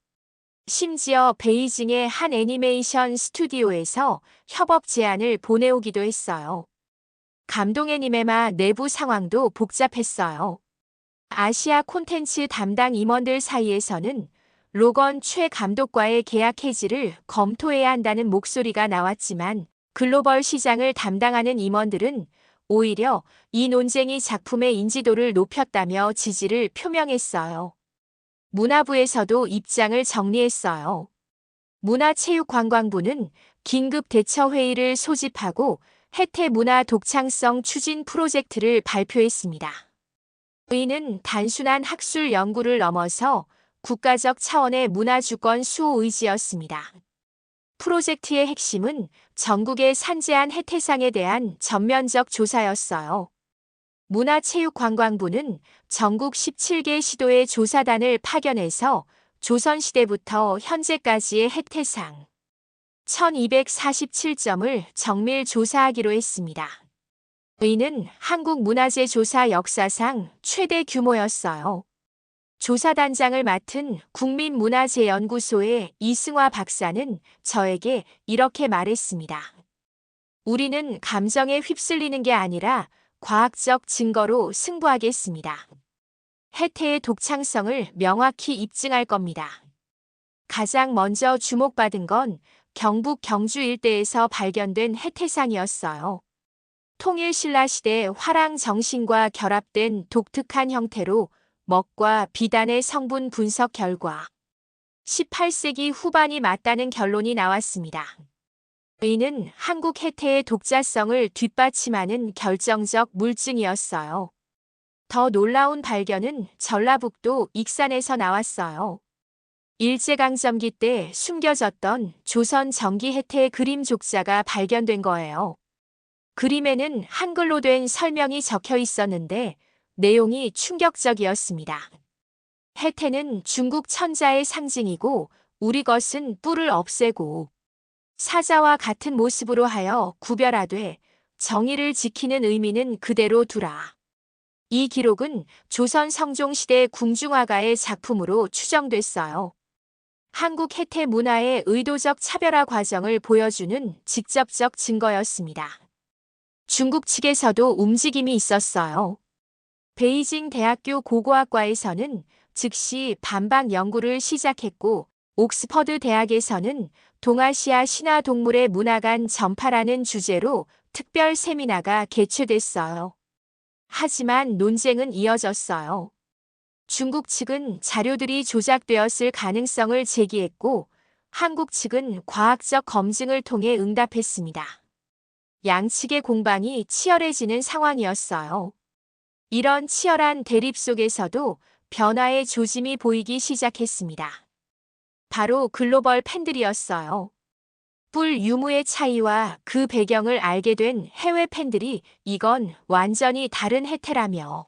심지어 베이징의 한 애니메이션 스튜디오에서 협업 제안을 보내오기도 했어요. 감동 애니메마 내부 상황도 복잡했어요. 아시아 콘텐츠 담당 임원들 사이에서는 로건 최 감독과의 계약 해지를 검토해야 한다는 목소리가 나왔지만 글로벌 시장을 담당하는 임원들은 오히려 이 논쟁이 작품의 인지도를 높였다며 지지를 표명했어요. 문화부에서도 입장을 정리했어요. 문화체육관광부는 긴급 대처회의를 소집하고 해태 문화 독창성 추진 프로젝트를 발표했습니다. 이는 단순한 학술 연구를 넘어서 국가적 차원의 문화주권 수호 의지였습니다. 프로젝트의 핵심은 전국의 산재한 해태상에 대한 전면적 조사였어요. 문화체육관광부는 전국 17개 시도의 조사단을 파견해서 조선시대부터 현재까지의 해태상 1247점을 정밀 조사하기로 했습니다. 이는 한국문화재 조사 역사상 최대 규모였어요. 조사단장을 맡은 국민문화재연구소의 이승화 박사는 저에게 이렇게 말했습니다. 우리는 감정에 휩쓸리는 게 아니라 과학적 증거로 승부하겠습니다. 해태의 독창성을 명확히 입증할 겁니다. 가장 먼저 주목받은 건 경북 경주 일대에서 발견된 해태상이었어요. 통일신라 시대 화랑 정신과 결합된 독특한 형태로 먹과 비단의 성분 분석 결과 18세기 후반이 맞다는 결론이 나왔습니다. 이는 한국 해태의 독자성을 뒷받침하는 결정적 물증이었어요. 더 놀라운 발견은 전라북도 익산에서 나왔어요. 일제강점기 때 숨겨졌던 조선 전기 해태 그림 족자가 발견된 거예요. 그림에는 한글로 된 설명이 적혀 있었는데 내용이 충격적이었습니다. 해태는 중국 천자의 상징이고 우리 것은 뿔을 없애고 사자와 같은 모습으로 하여 구별하되 정의를 지키는 의미는 그대로 두라. 이 기록은 조선 성종시대 궁중화가의 작품으로 추정됐어요. 한국 해태 문화의 의도적 차별화 과정을 보여주는 직접적 증거였습니다. 중국 측에서도 움직임이 있었어요. 베이징 대학교 고고학과에서는 즉시 반박 연구를 시작했고 옥스퍼드 대학에서는 동아시아 신화 동물의 문화간 전파라는 주제로 특별 세미나가 개최됐어요. 하지만 논쟁은 이어졌어요. 중국 측은 자료들이 조작되었을 가능성을 제기했고 한국 측은 과학적 검증을 통해 응답했습니다. 양측의 공방이 치열해지는 상황이었어요. 이런 치열한 대립 속에서도 변화의 조짐이 보이기 시작했습니다. 바로 글로벌 팬들이었어요. 뿔 유무의 차이와 그 배경을 알게 된 해외 팬들이 이건 완전히 다른 해태라며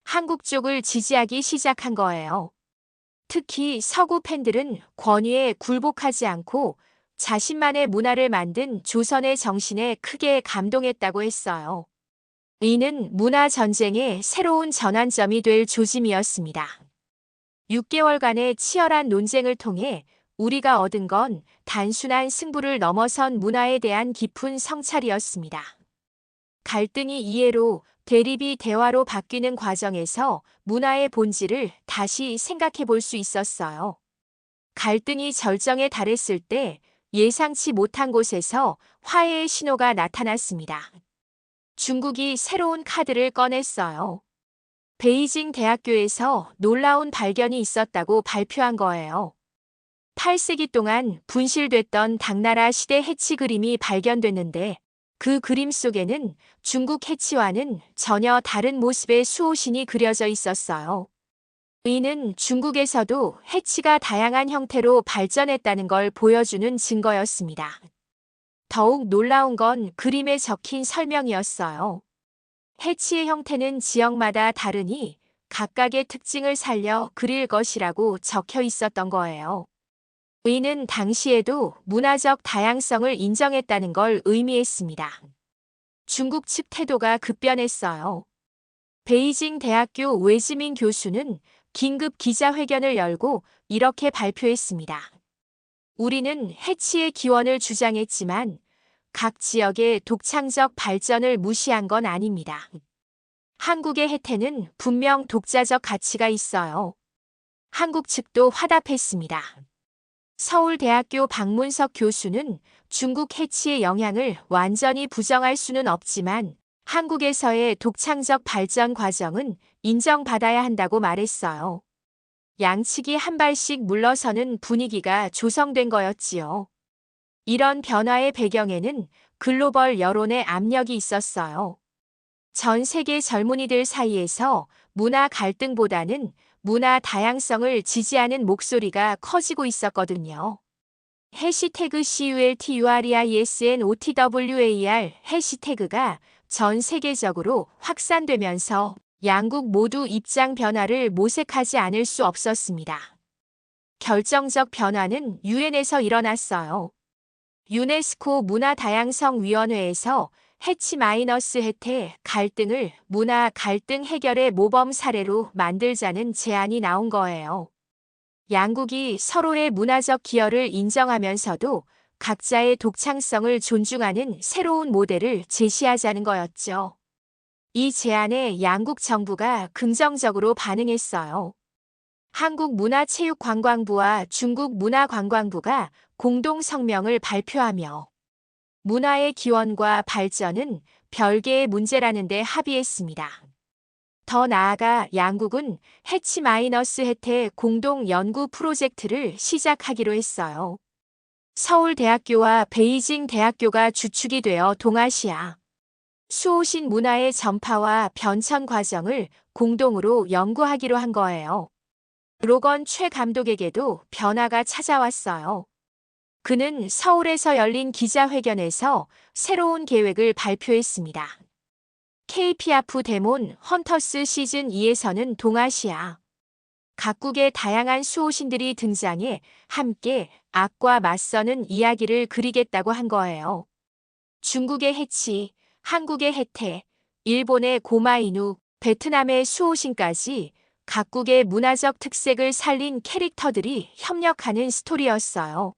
한국 쪽을 지지하기 시작한 거예요. 특히 서구 팬들은 권위에 굴복하지 않고 자신만의 문화를 만든 조선의 정신에 크게 감동했다고 했어요. 이는 문화 전쟁의 새로운 전환점이 될 조짐이었습니다. 6개월간의 치열한 논쟁을 통해 우리가 얻은 건 단순한 승부를 넘어선 문화에 대한 깊은 성찰이었습니다. 갈등이 이해로, 대립이 대화로 바뀌는 과정에서 문화의 본질을 다시 생각해 볼 수 있었어요. 갈등이 절정에 달했을 때 예상치 못한 곳에서 화해의 신호가 나타났습니다. 중국이 새로운 카드를 꺼냈어요. 베이징 대학교에서 놀라운 발견이 있었다고 발표한 거예요. 8세기 동안 분실됐던 당나라 시대 해치 그림이 발견됐는데 그 그림 속에는 중국 해치와는 전혀 다른 모습의 수호신이 그려져 있었어요. 이는 중국에서도 해치가 다양한 형태로 발전했다는 걸 보여주는 증거였습니다. 더욱 놀라운 건 그림에 적힌 설명이었어요. 해치의 형태는 지역마다 다르니 각각의 특징을 살려 그릴 것이라고 적혀 있었던 거예요. 이는 당시에도 문화적 다양성을 인정했다는 걸 의미했습니다. 중국 측 태도가 급변했어요. 베이징 대학교 외지민 교수는 긴급 기자회견을 열고 이렇게 발표했습니다. 우리는 해치의 기원을 주장했지만 각 지역의 독창적 발전을 무시한 건 아닙니다. 한국의 해태는 분명 독자적 가치가 있어요. 한국 측도 화답했습니다. 서울대학교 박문석 교수는 중국 해치의 영향을 완전히 부정할 수는 없지만 한국에서의 독창적 발전 과정은 인정받아야 한다고 말했어요. 양측이 한 발씩 물러서는 분위기가 조성된 거였지요. 이런 변화의 배경에는 글로벌 여론의 압력이 있었어요. 전 세계 젊은이들 사이에서 문화 갈등보다는 문화 다양성을 지지하는 목소리가 커지고 있었거든요. 해시태그 CULTURISNOTWAR 해시태그가 전 세계적으로 확산되면서 양국 모두 입장 변화를 모색하지 않을 수 없었습니다. 결정적 변화는 유엔에서 일어났어요. 유네스코 문화다양성위원회에서 해치-해태 갈등을 문화 갈등 해결의 모범 사례로 만들자는 제안이 나온 거예요. 양국이 서로의 문화적 기여를 인정하면서도 각자의 독창성을 존중하는 새로운 모델을 제시하자는 거였죠. 이 제안에 양국 정부가 긍정적으로 반응했어요. 한국문화체육관광부와 중국문화관광부가 공동 성명을 발표하며 문화의 기원과 발전은 별개의 문제라는 데 합의했습니다. 더 나아가 양국은 해치-해태 공동 연구 프로젝트를 시작하기로 했어요. 서울대학교와 베이징 대학교가 주축이 되어 동아시아, 수호신 문화의 전파와 변천 과정을 공동으로 연구하기로 한 거예요. 로건 최 감독에게도 변화가 찾아왔어요. 그는 서울에서 열린 기자회견에서 새로운 계획을 발표했습니다. KPF 데몬 헌터스 시즌2에서는 동아시아 각국의 다양한 수호신들이 등장해 함께 악과 맞서는 이야기를 그리겠다고 한 거예요. 중국의 해치, 한국의 해태, 일본의 고마이누, 베트남의 수호신까지 각국의 문화적 특색을 살린 캐릭터들이 협력하는 스토리였어요.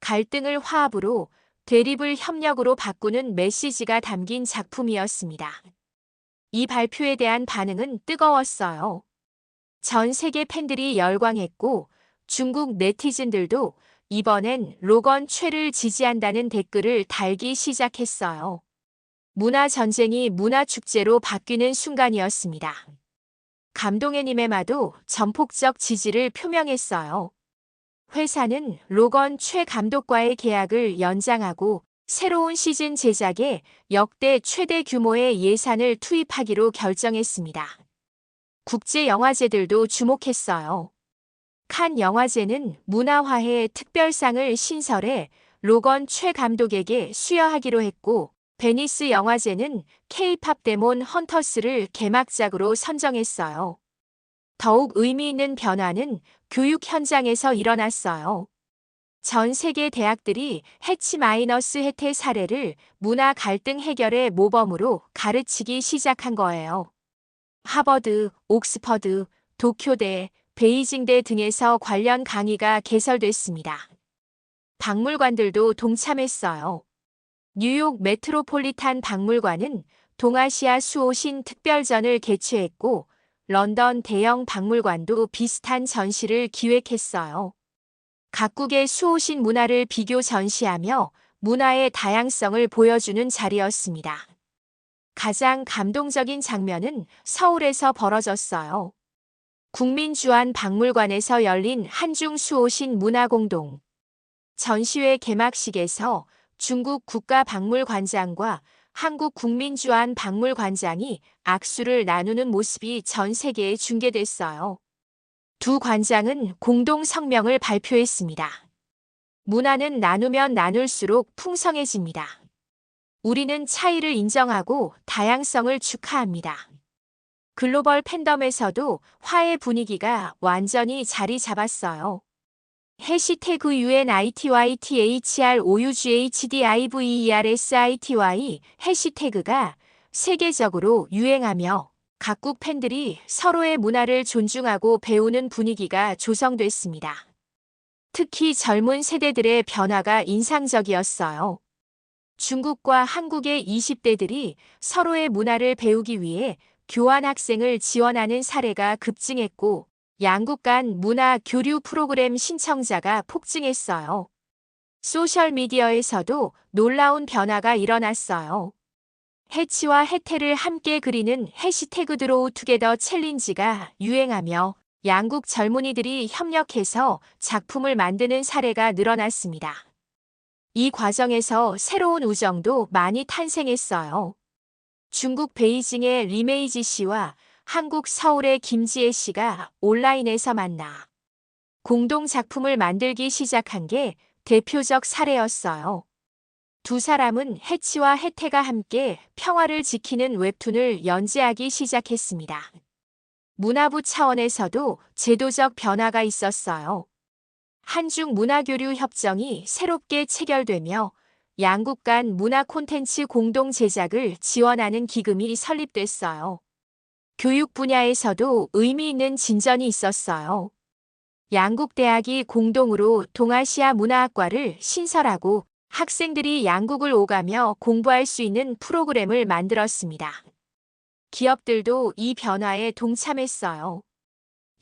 갈등을 화합으로, 대립을 협력으로 바꾸는 메시지가 담긴 작품이었습니다. 이 발표에 대한 반응은 뜨거웠어요. 전 세계 팬들이 열광했고 중국 네티즌들도 이번엔 로건 최를 지지한다는 댓글을 달기 시작했어요. 문화전쟁이 문화축제로 바뀌는 순간이었습니다. 감동의 님에마도 전폭적 지지를 표명했어요. 회사는 로건 최 감독과의 계약을 연장하고 새로운 시즌 제작에 역대 최대 규모의 예산을 투입하기로 결정했습니다. 국제영화제들도 주목했어요. 칸 영화제는 문화화해 특별상을 신설해 로건 최 감독에게 수여하기로 했고, 베니스 영화제는 K-팝 데몬 헌터스를 개막작으로 선정했어요. 더욱 의미 있는 변화는 교육 현장에서 일어났어요. 전 세계 대학들이 해치-해태 사례를 문화 갈등 해결의 모범으로 가르치기 시작한 거예요. 하버드, 옥스퍼드, 도쿄대, 베이징대 등에서 관련 강의가 개설됐습니다. 박물관들도 동참했어요. 뉴욕 메트로폴리탄 박물관은 동아시아 수호신 특별전을 개최했고, 런던 대형 박물관도 비슷한 전시를 기획했어요. 각국의 수호신 문화를 비교 전시하며 문화의 다양성을 보여주는 자리였습니다. 가장 감동적인 장면은 서울에서 벌어졌어요. 국민주안박물관에서 열린 한중 수호신 문화공동 전시회 개막식에서 중국 국가박물관장과 한국 국민주안박물관장이 악수를 나누는 모습이 전 세계에 중계됐어요. 두 관장은 공동 성명을 발표했습니다. 문화는 나누면 나눌수록 풍성해집니다. 우리는 차이를 인정하고 다양성을 축하합니다. 글로벌 팬덤에서도 화해 분위기가 완전히 자리 잡았어요. 해시태그 UNITYTHR5UGHDIVERSITY 해시태그가 세계적으로 유행하며 각국 팬들이 서로의 문화를 존중하고 배우는 분위기가 조성됐습니다. 특히 젊은 세대들의 변화가 인상적이었어요. 중국과 한국의 20대들이 서로의 문화를 배우기 위해 교환학생을 지원하는 사례가 급증했고, 양국 간 문화 교류 프로그램 신청자가 폭증했어요. 소셜미디어에서도 놀라운 변화가 일어났어요. 해치와 해태를 함께 그리는 해시태그 드로우 투게더 챌린지가 유행하며 양국 젊은이들이 협력해서 작품을 만드는 사례가 늘어났습니다. 이 과정에서 새로운 우정도 많이 탄생했어요. 중국 베이징의 리메이지 씨와 한국 서울의 김지혜 씨가 온라인에서 만나 공동 작품을 만들기 시작한 게 대표적 사례였어요. 두 사람은 해치와 해태가 함께 평화를 지키는 웹툰을 연재하기 시작했습니다. 문화부 차원에서도 제도적 변화가 있었어요. 한중 문화교류 협정이 새롭게 체결되며 양국 간 문화 콘텐츠 공동 제작을 지원하는 기금이 설립됐어요. 교육 분야에서도 의미 있는 진전이 있었어요. 양국 대학이 공동으로 동아시아 문화학과를 신설하고 학생들이 양국을 오가며 공부할 수 있는 프로그램을 만들었습니다. 기업들도 이 변화에 동참했어요.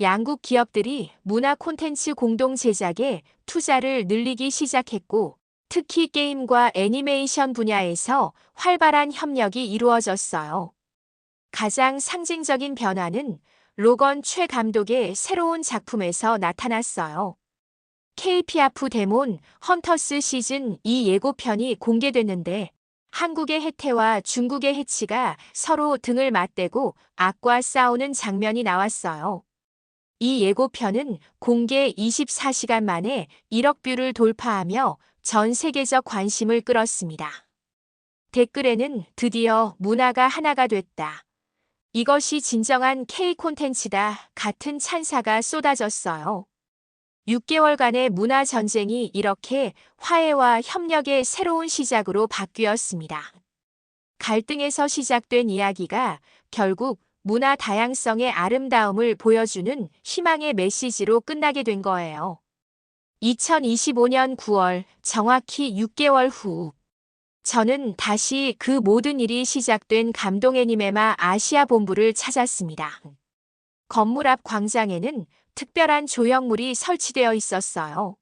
양국 기업들이 문화 콘텐츠 공동 제작에 투자를 늘리기 시작했고, 특히 게임과 애니메이션 분야에서 활발한 협력이 이루어졌어요. 가장 상징적인 변화는 로건 최 감독의 새로운 작품에서 나타났어요. K-팝 데몬 헌터스 시즌 2 예고편이 공개됐는데 한국의 해태와 중국의 해치가 서로 등을 맞대고 악과 싸우는 장면이 나왔어요. 이 예고편은 공개 24시간 만에 1억 뷰를 돌파하며 전 세계적 관심을 끌었습니다. 댓글에는 드디어 문화가 하나가 됐다. 이것이 진정한 K 콘텐츠다 같은 찬사가 쏟아졌어요. 6개월간의 문화 전쟁이 이렇게 화해와 협력의 새로운 시작으로 바뀌었습니다. 갈등에서 시작된 이야기가 결국 문화 다양성의 아름다움을 보여주는 희망의 메시지로 끝나게 된 거예요. 2025년 9월, 정확히 6개월 후, 저는 다시 그 모든 일이 시작된 감동 애니메마 아시아 본부를 찾았습니다. 건물 앞 광장에는 특별한 조형물이 설치되어 있었어요.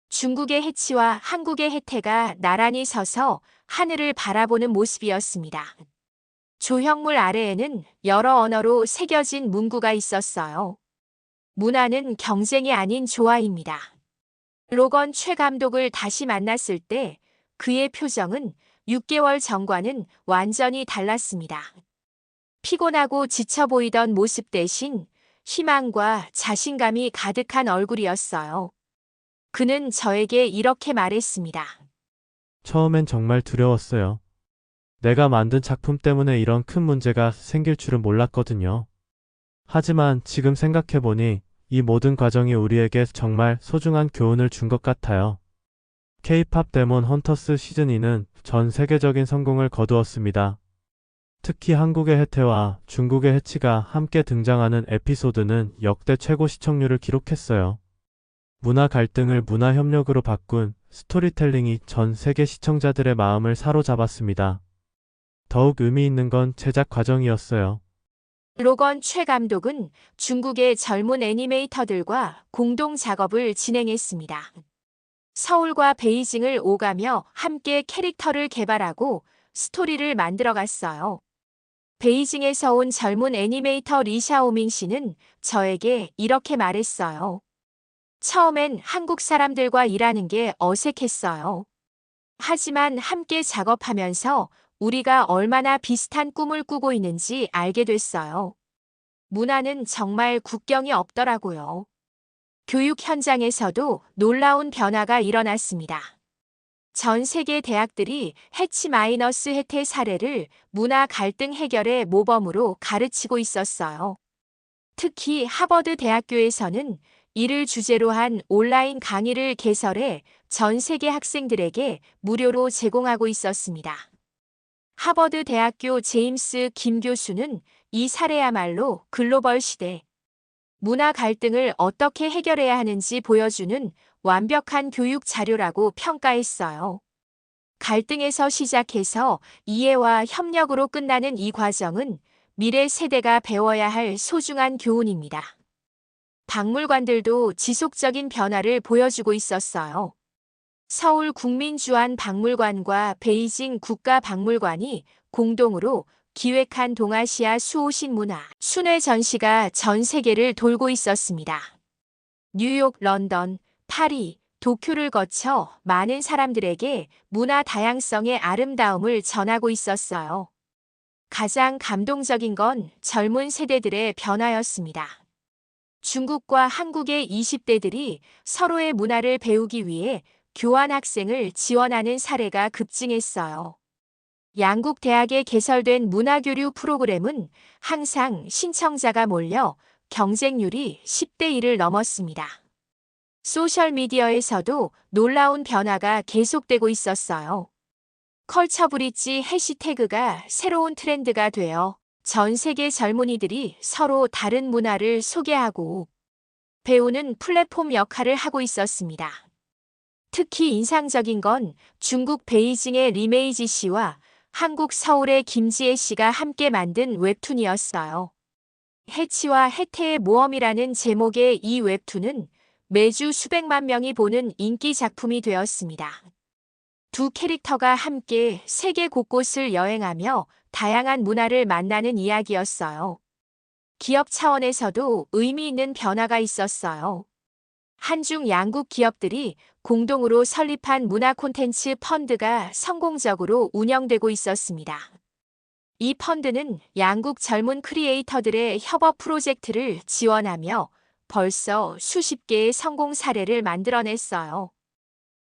중국의 해치와 한국의 해태가 나란히 서서 하늘을 바라보는 모습이었습니다. 조형물 아래에는 여러 언어로 새겨진 문구가 있었어요. 문화는 경쟁이 아닌 조화입니다. 로건 최 감독을 다시 만났을 때 그의 표정은 6개월 전과는 완전히 달랐습니다. 피곤하고 지쳐 보이던 모습 대신 희망과 자신감이 가득한 얼굴이었어요. 그는 저에게 이렇게 말했습니다. 처음엔 정말 두려웠어요. 내가 만든 작품 때문에 이런 큰 문제가 생길 줄은 몰랐거든요. 하지만 지금 생각해보니 이 모든 과정이 우리에게 정말 소중한 교훈을 준 것 같아요. K-팝 데몬 헌터스 시즌2는 전 세계적인 성공을 거두었습니다. 특히 한국의 해태와 중국의 해치가 함께 등장하는 에피소드는 역대 최고 시청률을 기록했어요. 문화 갈등을 문화 협력으로 바꾼 스토리텔링이 전 세계 시청자들의 마음을 사로잡았습니다. 더욱 의미 있는 건 제작 과정이었어요. 로건 최 감독은 중국의 젊은 애니메이터들과 공동 작업을 진행했습니다. 서울과 베이징을 오가며 함께 캐릭터를 개발하고 스토리를 만들어갔어요. 베이징에서 온 젊은 애니메이터 리샤오밍 씨는 저에게 이렇게 말했어요. 처음엔 한국 사람들과 일하는 게 어색했어요. 하지만 함께 작업하면서 우리가 얼마나 비슷한 꿈을 꾸고 있는지 알게 됐어요. 문화는 정말 국경이 없더라고요. 교육 현장에서도 놀라운 변화가 일어났습니다. 전 세계 대학들이 해치 마이너스 해태 사례를 문화 갈등 해결의 모범으로 가르치고 있었어요. 특히 하버드 대학교에서는 이를 주제로 한 온라인 강의를 개설해 전 세계 학생들에게 무료로 제공하고 있었습니다. 하버드 대학교 제임스 김 교수는 이 사례야말로 글로벌 시대 문화 갈등을 어떻게 해결해야 하는지 보여주는 완벽한 교육 자료라고 평가했어요. 갈등에서 시작해서 이해와 협력으로 끝나는 이 과정은 미래 세대가 배워야 할 소중한 교훈입니다. 박물관들도 지속적인 변화를 보여주고 있었어요. 서울 국민주안박물관과 베이징 국가박물관이 공동으로 기획한 동아시아 수호신 문화 순회 전시가 전 세계를 돌고 있었습니다. 뉴욕, 런던, 파리, 도쿄를 거쳐 많은 사람들에게 문화 다양성의 아름다움을 전하고 있었어요. 가장 감동적인 건 젊은 세대들의 변화였습니다. 중국과 한국의 20대들이 서로의 문화를 배우기 위해 교환학생을 지원하는 사례가 급증했어요. 양국 대학에 개설된 문화교류 프로그램은 항상 신청자가 몰려 경쟁률이 10대 1을 넘었습니다. 소셜미디어에서도 놀라운 변화가 계속되고 있었어요. 컬처 브릿지 해시태그가 새로운 트렌드가 되어 전 세계 젊은이들이 서로 다른 문화를 소개하고 배우는 플랫폼 역할을 하고 있었습니다. 특히 인상적인 건 중국 베이징의 리메이지 씨와 한국 서울의 김지혜 씨가 함께 만든 웹툰이었어요. 해치와 혜태의 모험이라는 제목의 이 웹툰은 매주 수백만 명이 보는 인기 작품이 되었습니다. 두 캐릭터가 함께 세계 곳곳을 여행하며 다양한 문화를 만나는 이야기였어요. 기업 차원에서도 의미 있는 변화가 있었어요. 한중 양국 기업들이 공동으로 설립한 문화 콘텐츠 펀드가 성공적으로 운영되고 있었습니다. 이 펀드는 양국 젊은 크리에이터들의 협업 프로젝트를 지원하며 벌써 수십 개의 성공 사례를 만들어냈어요.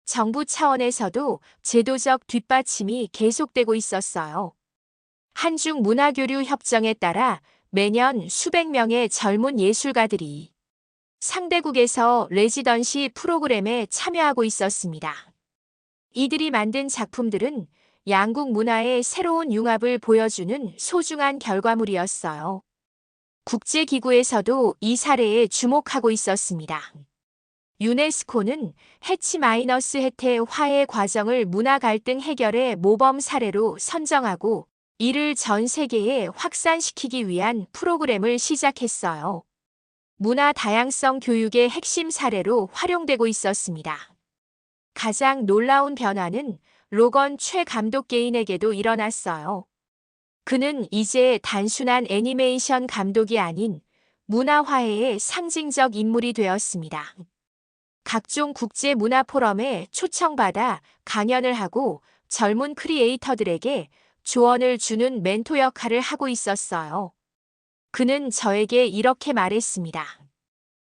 정부 차원에서도 제도적 뒷받침이 계속되고 있었어요. 한중 문화교류 협정에 따라 매년 수백 명의 젊은 예술가들이 상대국에서 레지던시 프로그램에 참여하고 있었습니다. 이들이 만든 작품들은 양국 문화의 새로운 융합을 보여주는 소중한 결과물이었어요. 국제기구에서도 이 사례에 주목하고 있었습니다. 유네스코는 해치-혜태 화해 과정을 문화 갈등 해결의 모범 사례로 선정하고 이를 전 세계에 확산시키기 위한 프로그램을 시작했어요. 문화 다양성 교육의 핵심 사례로 활용되고 있었습니다. 가장 놀라운 변화는 로건 최 감독 개인에게도 일어났어요. 그는 이제 단순한 애니메이션 감독이 아닌 문화 화해의 상징적 인물이 되었습니다. 각종 국제 문화 포럼에 초청받아 강연을 하고 젊은 크리에이터들에게 조언을 주는 멘토 역할을 하고 있었어요. 그는 저에게 이렇게 말했습니다.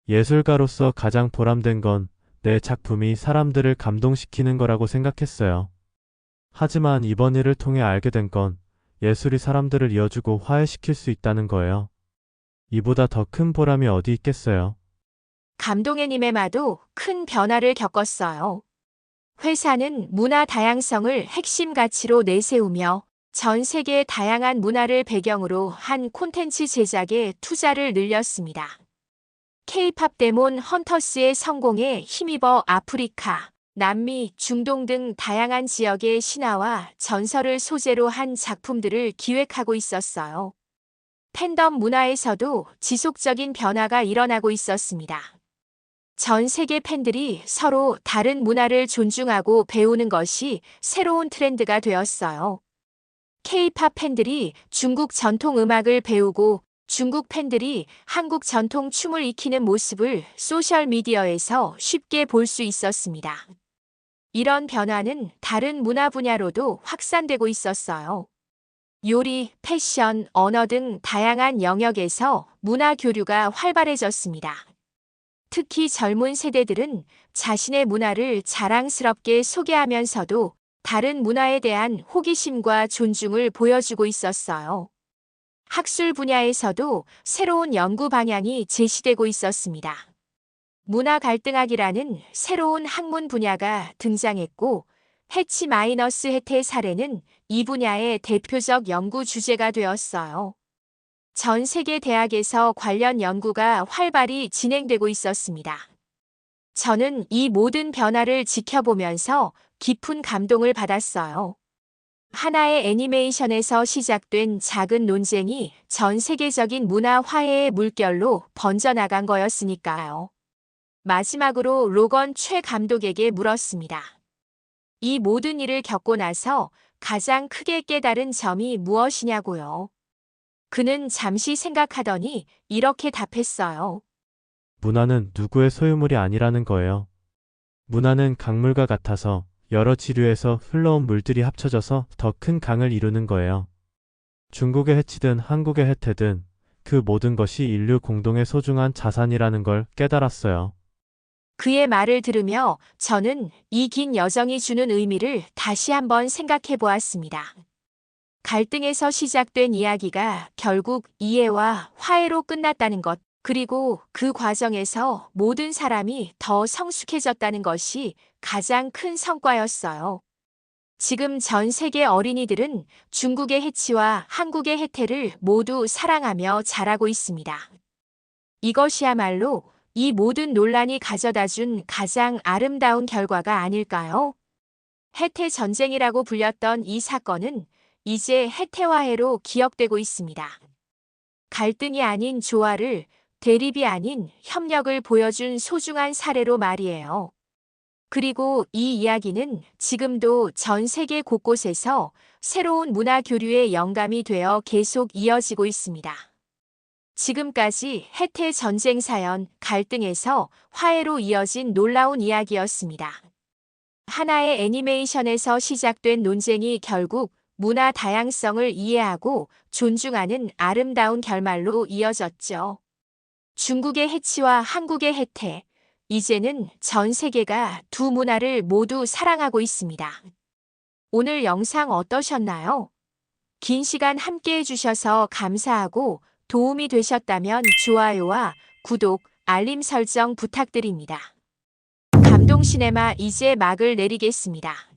예술가로서 가장 보람된 건 내 작품이 사람들을 감동시키는 거라고 생각했어요. 하지만 이번 일을 통해 알게 된 건 예술이 사람들을 이어주고 화해시킬 수 있다는 거예요. 이보다 더 큰 보람이 어디 있겠어요. 감동애님의마도 큰 변화를 겪었어요. 회사는 문화 다양성을 핵심 가치로 내세우며 전 세계의 다양한 문화를 배경으로 한 콘텐츠 제작에 투자를 늘렸습니다. K-팝 데몬 헌터스의 성공에 힘입어 아프리카, 남미, 중동 등 다양한 지역의 신화와 전설을 소재로 한 작품들을 기획하고 있었어요. 팬덤 문화에서도 지속적인 변화가 일어나고 있었습니다. 전 세계 팬들이 서로 다른 문화를 존중하고 배우는 것이 새로운 트렌드가 되었어요. K-팝 팬들이 중국 전통 음악을 배우고 중국 팬들이 한국 전통 춤을 익히는 모습을 소셜미디어에서 쉽게 볼 수 있었습니다. 이런 변화는 다른 문화 분야로도 확산되고 있었어요. 요리, 패션, 언어 등 다양한 영역에서 문화 교류가 활발해졌습니다. 특히 젊은 세대들은 자신의 문화를 자랑스럽게 소개하면서도 다른 문화에 대한 호기심과 존중을 보여주고 있었어요. 학술 분야에서도 새로운 연구 방향이 제시되고 있었습니다. 문화 갈등학이라는 새로운 학문 분야가 등장했고 해치-혜태 사례는 이 분야의 대표적 연구 주제가 되었어요. 전 세계 대학에서 관련 연구가 활발히 진행되고 있었습니다. 저는 이 모든 변화를 지켜보면서 깊은 감동을 받았어요. 하나의 애니메이션에서 시작된 작은 논쟁이 전 세계적인 문화 화해의 물결로 번져나간 거였으니까요. 마지막으로 로건 최 감독에게 물었습니다. 이 모든 일을 겪고 나서 가장 크게 깨달은 점이 무엇이냐고요. 그는 잠시 생각하더니 이렇게 답했어요. 문화는 누구의 소유물이 아니라는 거예요. 문화는 강물과 같아서 여러 지류에서 흘러온 물들이 합쳐져서 더 큰 강을 이루는 거예요. 중국의 해치든 한국의 혜태든 그 모든 것이 인류 공동의 소중한 자산이라는 걸 깨달았어요. 그의 말을 들으며 저는 이 긴 여정이 주는 의미를 다시 한번 생각해 보았습니다. 갈등에서 시작된 이야기가 결국 이해와 화해로 끝났다는 것, 그리고 그 과정에서 모든 사람이 더 성숙해졌다는 것이 가장 큰 성과였어요. 지금 전 세계 어린이들은 중국의 해치와 한국의 해태를 모두 사랑하며 자라고 있습니다. 이것이야말로 이 모든 논란이 가져다 준 가장 아름다운 결과가 아닐까요? 해태 전쟁이라고 불렸던 이 사건은 이제 해태화해로 기억되고 있습니다. 갈등이 아닌 조화를, 대립이 아닌 협력을 보여준 소중한 사례로 말이에요. 그리고 이 이야기는 지금도 전 세계 곳곳에서 새로운 문화 교류의 영감이 되어 계속 이어지고 있습니다. 지금까지 해태 전쟁 사연, 갈등에서 화해로 이어진 놀라운 이야기였습니다. 하나의 애니메이션에서 시작된 논쟁이 결국 문화 다양성을 이해하고 존중하는 아름다운 결말로 이어졌죠. 중국의 해치와 한국의 해태, 이제는 전 세계가 두 문화를 모두 사랑하고 있습니다. 오늘 영상 어떠셨나요? 긴 시간 함께 해주셔서 감사하고 도움이 되셨다면 좋아요와 구독, 알림 설정 부탁드립니다. 감동시네마 이제 막을 내리겠습니다.